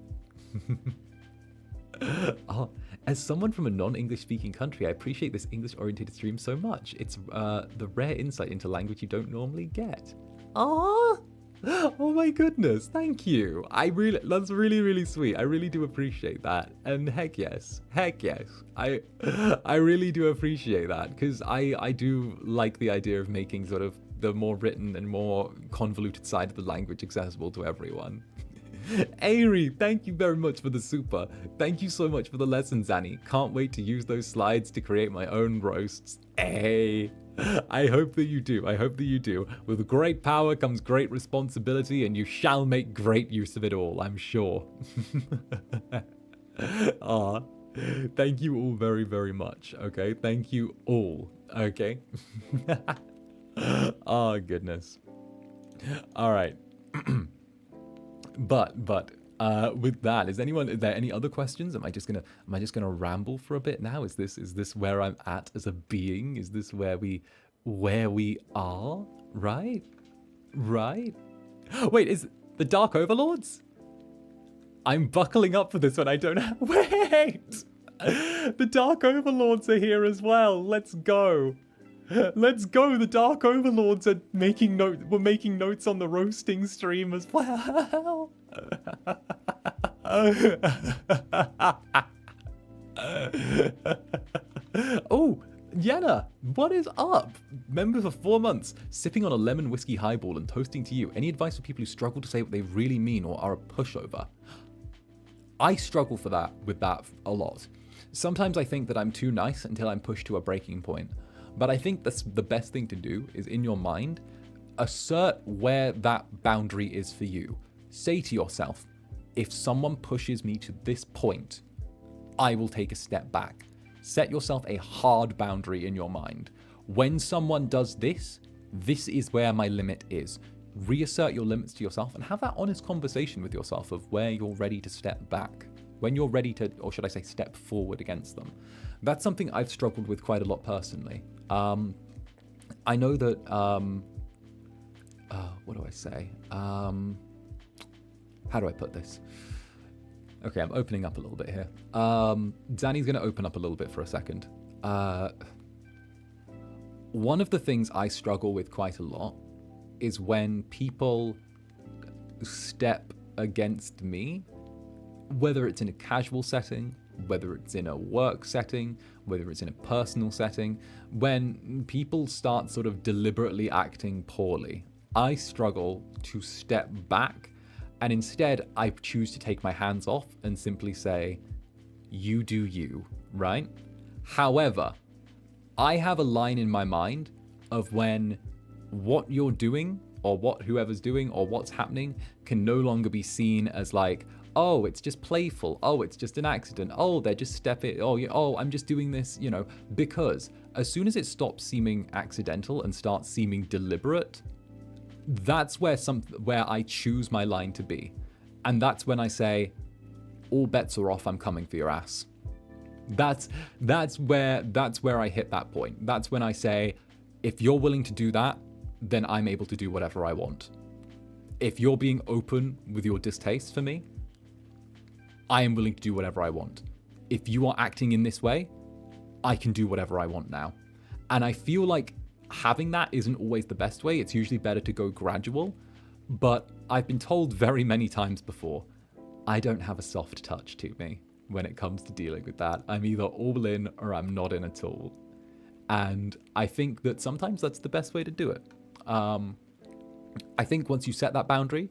Oh, As someone from a non-English speaking country, I appreciate this English-oriented stream so much. It's the rare insight into language you don't normally get. Ah! Oh my goodness, thank you. That's really, really sweet. I really do appreciate that. And heck yes. I really do appreciate that, because I do like the idea of making sort of the more written and more convoluted side of the language accessible to everyone. Ari, thank you very much for the super. Thank you so much for the lessons, Annie. Can't wait to use those slides to create my own roasts. Hey. I hope that you do. I hope that you do. With great power comes great responsibility, and you shall make great use of it all, I'm sure. Thank you all very, very much, okay? Thank you all, okay? Oh, goodness. All right. But with that, is there any other questions? Am I just gonna ramble for a bit now? Is this where I'm at as a being? Is this where we are? Right? Wait, is the Dark Overlords? I'm buckling up for this one. I don't know. Wait! The Dark Overlords are here as well. Let's go. Let's go. The Dark Overlords are making notes on the roasting stream as well. Oh, Yenna, what is up? Member for 4 months, sipping on a lemon whiskey highball and toasting to you. Any advice for people who struggle to say what they really mean or are a pushover? I struggle with that a lot. Sometimes I think that I'm too nice until I'm pushed to a breaking point. But I think that's the best thing to do is, in your mind, assert where that boundary is for you. Say to yourself, if someone pushes me to this point, I will take a step back. Set yourself a hard boundary in your mind. When someone does this, this is where my limit is. Reassert your limits to yourself and have that honest conversation with yourself of where you're ready to step back. When you're ready to, or should I say, step forward against them. That's something I've struggled with quite a lot personally. I know that, what do I say? How do I put this? Okay, I'm opening up a little bit here. Danny's going to open up a little bit for a second. One of the things I struggle with quite a lot is when people step against me, whether it's in a casual setting, whether it's in a work setting, whether it's in a personal setting, when people start sort of deliberately acting poorly, I struggle to step back, and instead I choose to take my hands off and simply say, you do you, right? However, I have a line in my mind of when what you're doing or what whoever's doing or what's happening can no longer be seen as like, oh, it's just playful. Oh, it's just an accident. Oh, they're just stepping. Oh, I'm just doing this, you know, because as soon as it stops seeming accidental and starts seeming deliberate, that's where I choose my line to be. And that's when I say, all bets are off, I'm coming for your ass. That's where I hit that point. That's when I say, if you're willing to do that, then I'm able to do whatever I want. If you're being open with your distaste for me, I am willing to do whatever I want. If you are acting in this way, I can do whatever I want now. And I feel like having that isn't always the best way. It's usually better to go gradual. But I've been told very many times before, I don't have a soft touch to me when it comes to dealing with that. I'm either all in or I'm not in at all. And I think that sometimes that's the best way to do it. I think once you set that boundary,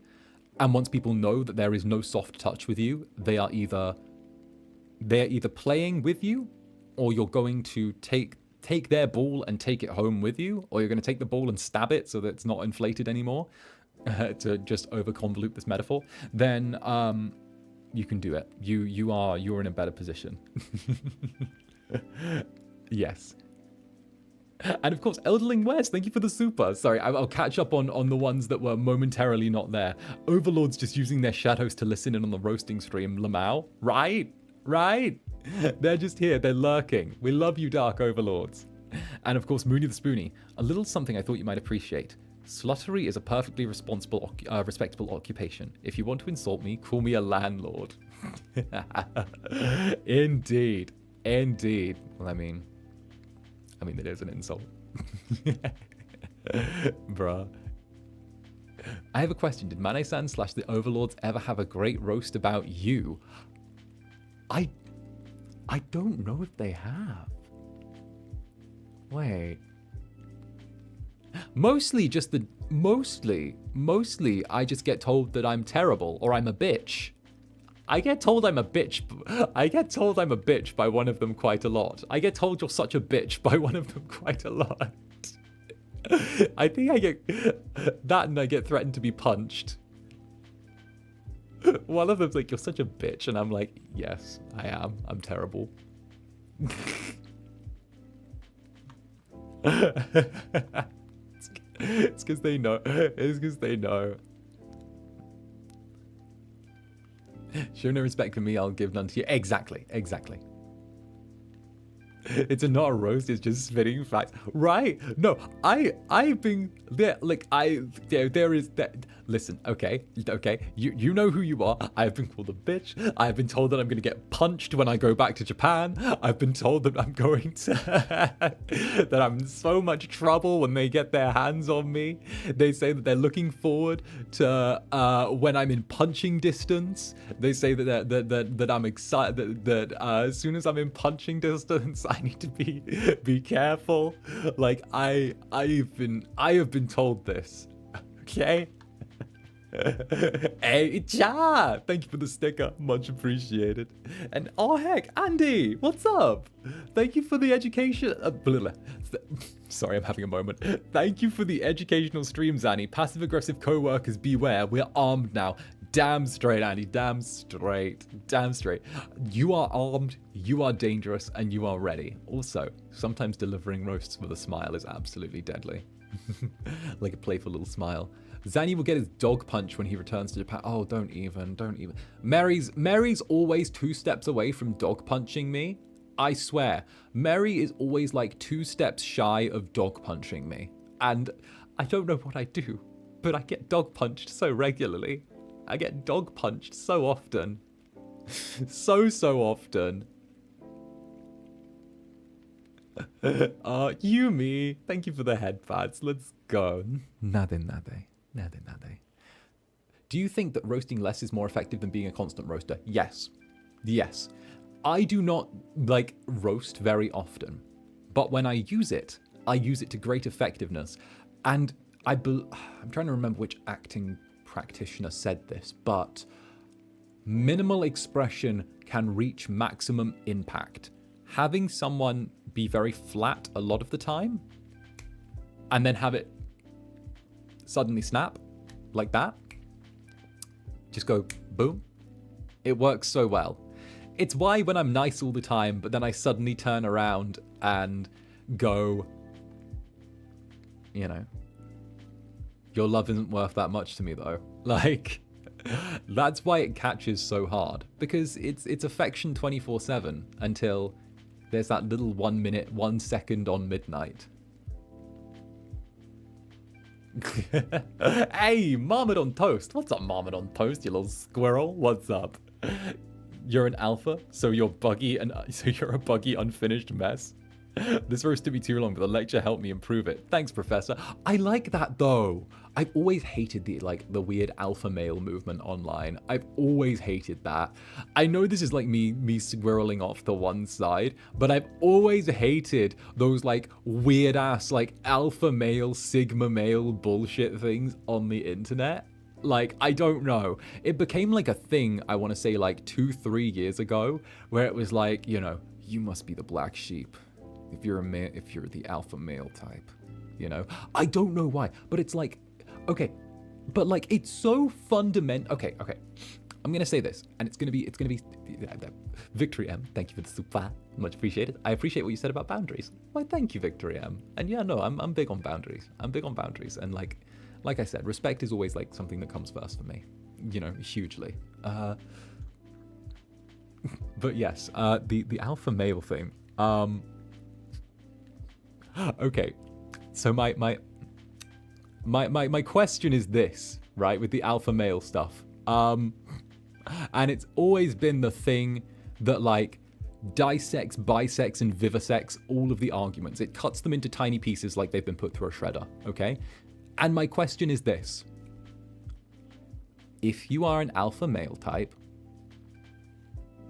and once people know that there is no soft touch with you, they're either playing with you, or you're going to take their ball and take it home with you, or you're going to take the ball and stab it so that it's not inflated anymore, to just over-convolute this metaphor, then you can do it. You're in a better position. Yes. And of course, Elderling West, thank you for the super. Sorry, I'll catch up on the ones that were momentarily not there. Overlords just using their shadows to listen in on the roasting stream. Lamau, right? They're just here, they're lurking. We love you, Dark Overlords. And of course, Mooney the Spoonie, a little something I thought you might appreciate. Sluttery is a perfectly respectable occupation. If you want to insult me, call me a landlord. Indeed. Indeed. Well, I mean, it is an insult. Bruh. I have a question. Did Mane-san / the Overlords ever have a great roast about you? I don't know if they have. Wait. Mostly I just get told that I'm terrible or I'm a bitch. I get told I'm a bitch by one of them quite a lot. I get told you're such a bitch by one of them quite a lot. I think I get that, and I get threatened to be punched. One of them's like, you're such a bitch, and I'm like, yes, I am. I'm terrible. It's because they know. It's because they know. Show no respect for me, I'll give none to you. Exactly. It's not a roast, it's just spitting facts. Right? No, I've been there, like, there is that. Listen, okay, you know who you are. I've been called a bitch. I've been told that I'm going to get punched when I go back to Japan. I've been told that I'm going to, that I'm in so much trouble when they get their hands on me. They say that they're looking forward to when I'm in punching distance. They say that I'm excited, that as soon as I'm in punching distance, I need to be careful. Like, I have been told this. Okay? Hey, cha! Thank you for the sticker, much appreciated. And oh heck, Andy, what's up? Thank you for the education. Sorry, I'm having a moment. Thank you for the educational stream, Zanny. Passive aggressive co-workers beware. We're armed now. Damn straight, Andy. Damn straight. You are armed, you are dangerous, and you are ready. Also, sometimes delivering roasts with a smile is absolutely deadly. Like a playful little smile. Zanny will get his dog punch when he returns to Japan. Oh, don't even. Mary's always 2 steps away from dog punching me. I swear. Mary is always like 2 steps shy of dog punching me. And I don't know what I do, but I get dog punched so regularly. I get dog punched so often. so often. Yumi, thank you for the headpads. Let's go. Nade. Do you think that roasting less is more effective than being a constant roaster? Yes. I do not like roast very often, but when I use it to great effectiveness. And I'm trying to remember which acting practitioner said this, but minimal expression can reach maximum impact. Having someone be very flat a lot of the time, and then have it suddenly snap, like that, just go boom, it works so well. It's why when I'm nice all the time, but then I suddenly turn around and go, you know, your love isn't worth that much to me though. Like, that's why it catches so hard, because it's affection 24/7 until there's that little 1 minute, 1 second on midnight. Hey, Marmot on Toast. What's up, Marmot on Toast, you little squirrel? What's up? You're an alpha, so you're a buggy, unfinished mess. This roast took me too long, but the lecture helped me improve it. Thanks, Professor. I like that though. I've always hated the weird alpha male movement online. I've always hated that. I know this is like me squirreling off the one side, but I've always hated those like weird ass like alpha male, sigma male bullshit things on the internet. Like, I don't know. It became like a thing, I want to say like 2-3 years ago, where it was like, you know, you must be the black sheep if you're the alpha male type, you know? I don't know why, but it's like, okay, but like, it's so fundamental. Okay. I'm going to say this, and it's going to be Victory M. Thank you for the super. Much appreciated. I appreciate what you said about boundaries. Why, thank you, Victory M. And yeah, no, I'm big on boundaries. And like I said, respect is always like something that comes first for me, you know, hugely. But yes, the alpha male thing. Okay, so my question is this, right, with the alpha male stuff. And it's always been the thing that, like, dissects, bisects, and vivisects all of the arguments. It cuts them into tiny pieces like they've been put through a shredder, okay? And my question is this. If you are an alpha male type,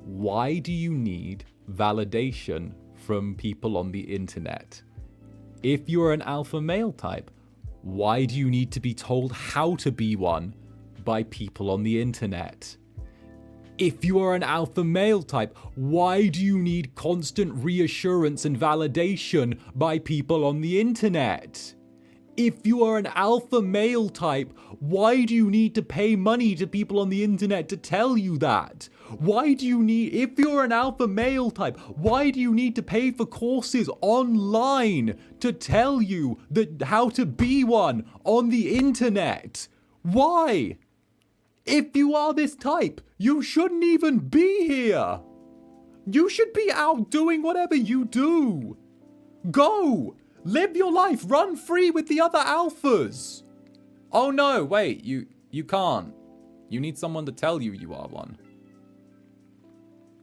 why do you need validation from people on the internet? If you are an alpha male type, why do you need to be told how to be one by people on the internet? If you are an alpha male type, why do you need constant reassurance and validation by people on the internet? If you are an alpha male type, why do you need to pay money to people on the internet to tell you that? Why do you need, if you're an alpha male type, why do you need to pay for courses online to tell you that how to be one on the internet? Why? If you are this type, you shouldn't even be here. You should be out doing whatever you do. Go! Live your life, run free with the other alphas. Oh no, wait, you can't. You need someone to tell you you are one.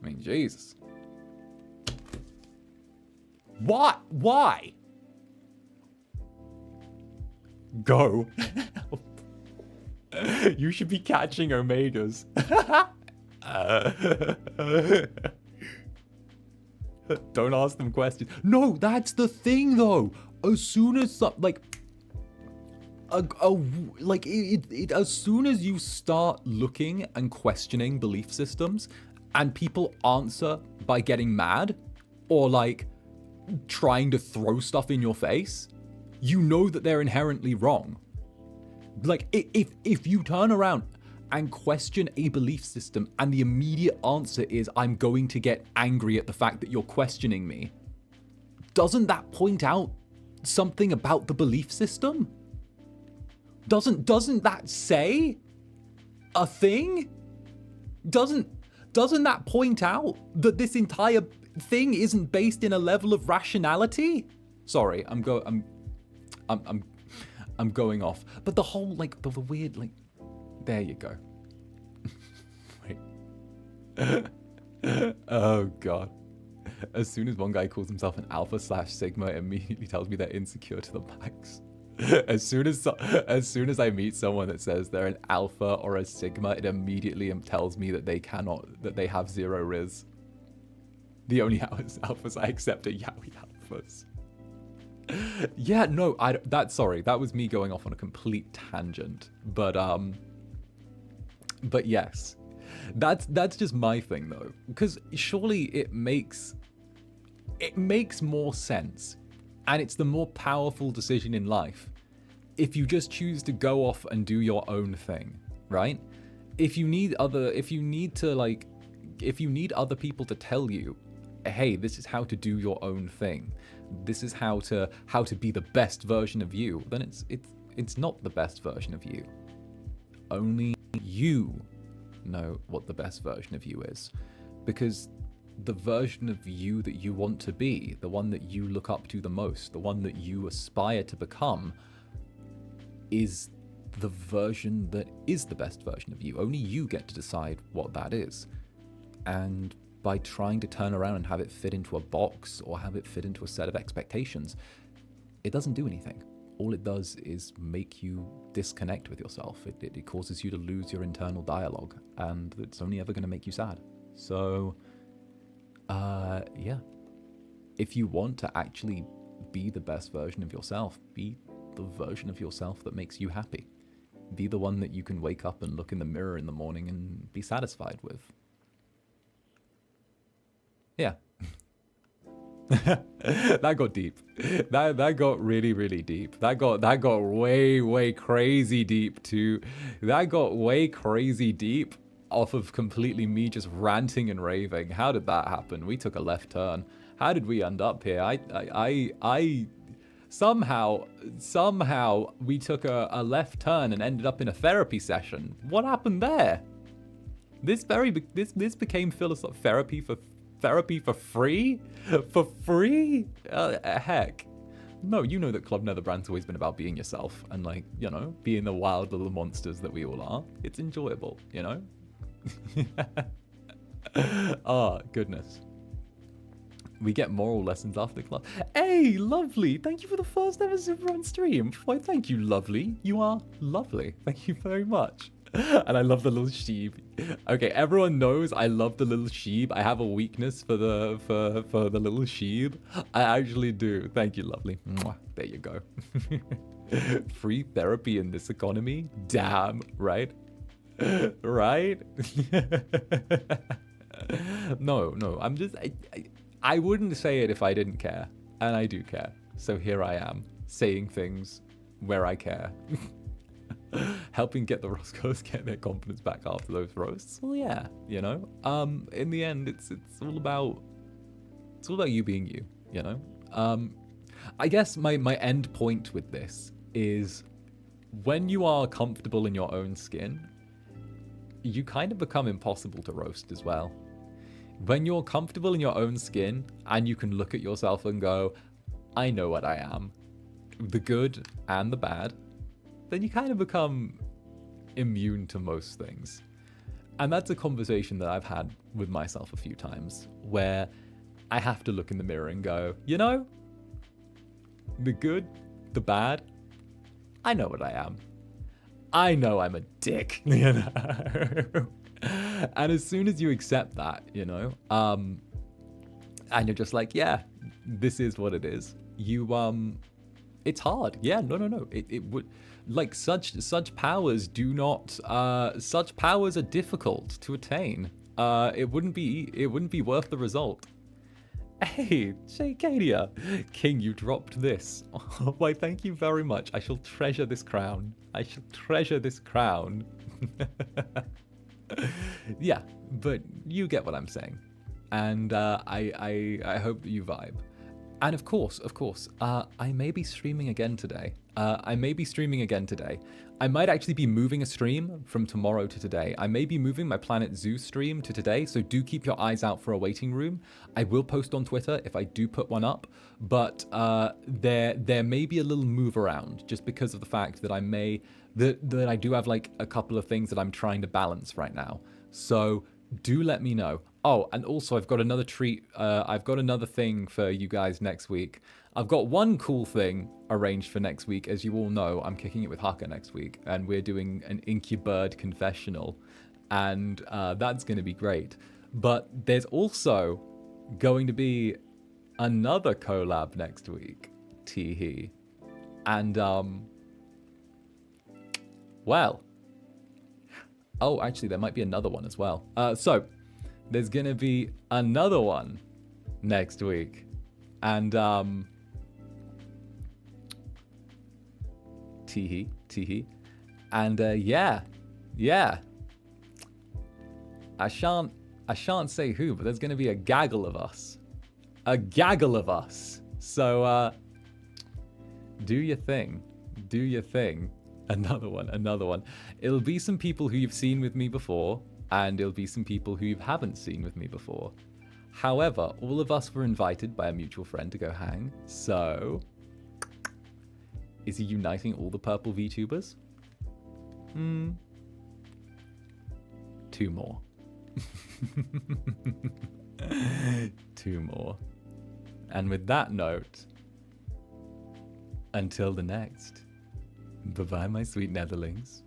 I mean, Jesus. What? Why? Go. You should be catching omegas. Don't ask them questions. No, that's the thing though. As soon as like as soon as you start looking and questioning belief systems and people answer by getting mad or like trying to throw stuff in your face, you know that they're inherently wrong. Like if you turn around and question a belief system and the immediate answer is I'm going to get angry at the fact that you're questioning me, doesn't that point out something about the belief system? Doesn't that say a thing? Doesn't that point out that this entire thing isn't based in a level of rationality? Sorry, I'm going off. But the whole like the weird like there you go. Wait. Oh god. As soon as one guy calls himself an alpha/sigma, it immediately tells me they're insecure to the max. As soon as I meet someone that says they're an alpha or a sigma, it immediately tells me that they have zero riz. The only alphas I accept are yaoi alphas. Yeah, no, sorry, that was me going off on a complete tangent. But yes, that's just my thing though, because surely it makes more sense, and it's the more powerful decision in life if you just choose to go off and do your own thing, right? If you need other people to tell you, hey, this is how to do your own thing, this is how to be the best version of you, then it's not the best version of you. Only you know what the best version of you is, because the version of you that you want to be, the one that you look up to the most, the one that you aspire to become, is the version that is the best version of you. Only you get to decide what that is. And by trying to turn around and have it fit into a box or have it fit into a set of expectations, it doesn't do anything. All it does is make you disconnect with yourself. It causes you to lose your internal dialogue, and it's only ever going to make you sad. So, yeah. If you want to actually be the best version of yourself, be the version of yourself that makes you happy. Be the one that you can wake up and look in the mirror in the morning and be satisfied with. Yeah. That got deep. That got really, really deep. That got way crazy deep too. That got way crazy deep off of completely me just ranting and raving. How did that happen? We took a left turn. How did we end up here? I somehow we took a left turn and ended up in a therapy session. What happened there? This became therapy for free? For free? Heck. No, you know that Club Netherbrand's always been about being yourself and, like, you know, being the wild little monsters that we all are. It's enjoyable, you know? Oh, goodness. We get moral lessons after class. Hey, lovely. Thank you for the first ever super on stream. Why, thank you, lovely. You are lovely. Thank you very much. And I love the little sheep. Okay, everyone knows I love the little sheep. I have a weakness for the little sheep. I actually do. Thank you, lovely. Mwah. There you go. Free therapy in this economy? Damn, right? Right? No, I'm just... I wouldn't say it if I didn't care. And I do care. So here I am, saying things where I care. Helping get the Roscoes get their confidence back after those roasts. Well, yeah, you know. In the end, it's all about you being you, you know. I guess my end point with this is when you are comfortable in your own skin, you kind of become impossible to roast as well. When you're comfortable in your own skin and you can look at yourself and go, I know what I am, the good and the bad, then you kind of become immune to most things. And that's a conversation that I've had with myself a few times, where I have to look in the mirror and go, you know, the good, the bad, I know what I am. I know I'm a dick, you know? And as soon as you accept that, you know, and you're just like, yeah, this is what it is. It's hard. Yeah, no. It would, like, such powers do not, such powers are difficult to attain. It wouldn't be worth the result. Hey, 𝔂𝓸𝓾𝓻. King, you dropped this. Why, thank you very much. I shall treasure this crown. I shall treasure this crown. Yeah, but you get what I'm saying. And I hope that you vibe. And of course, I may be streaming again today. I might actually be moving a stream from tomorrow to today. I may be moving my Planet Zoo stream to today, so do keep your eyes out for a waiting room. I will post on Twitter if I do put one up, but there may be a little move around just because of the fact that that I do have like a couple of things that I'm trying to balance right now. So do let me know. Oh, and also I've got another treat. I've got another thing for you guys next week. I've got one cool thing arranged for next week. As you all know, I'm kicking it with 𝓱𝓸𝓾𝓻 next week, and we're doing an Incubus confessional, and that's going to be great. But there's also going to be another collab next week, teehee. And well, oh, actually, there might be another one as well. So there's going to be another one next week, and teehee, and yeah, I shan't say who, but there's going to be a gaggle of us, so do your thing. Another one. It'll be some people who you've seen with me before, and it'll be some people who you haven't seen with me before. However, all of us were invited by a mutual friend to go hang, so is he uniting all the purple VTubers? Two more. Two more. And with that note, until the next, bye-bye, my sweet Netherlings.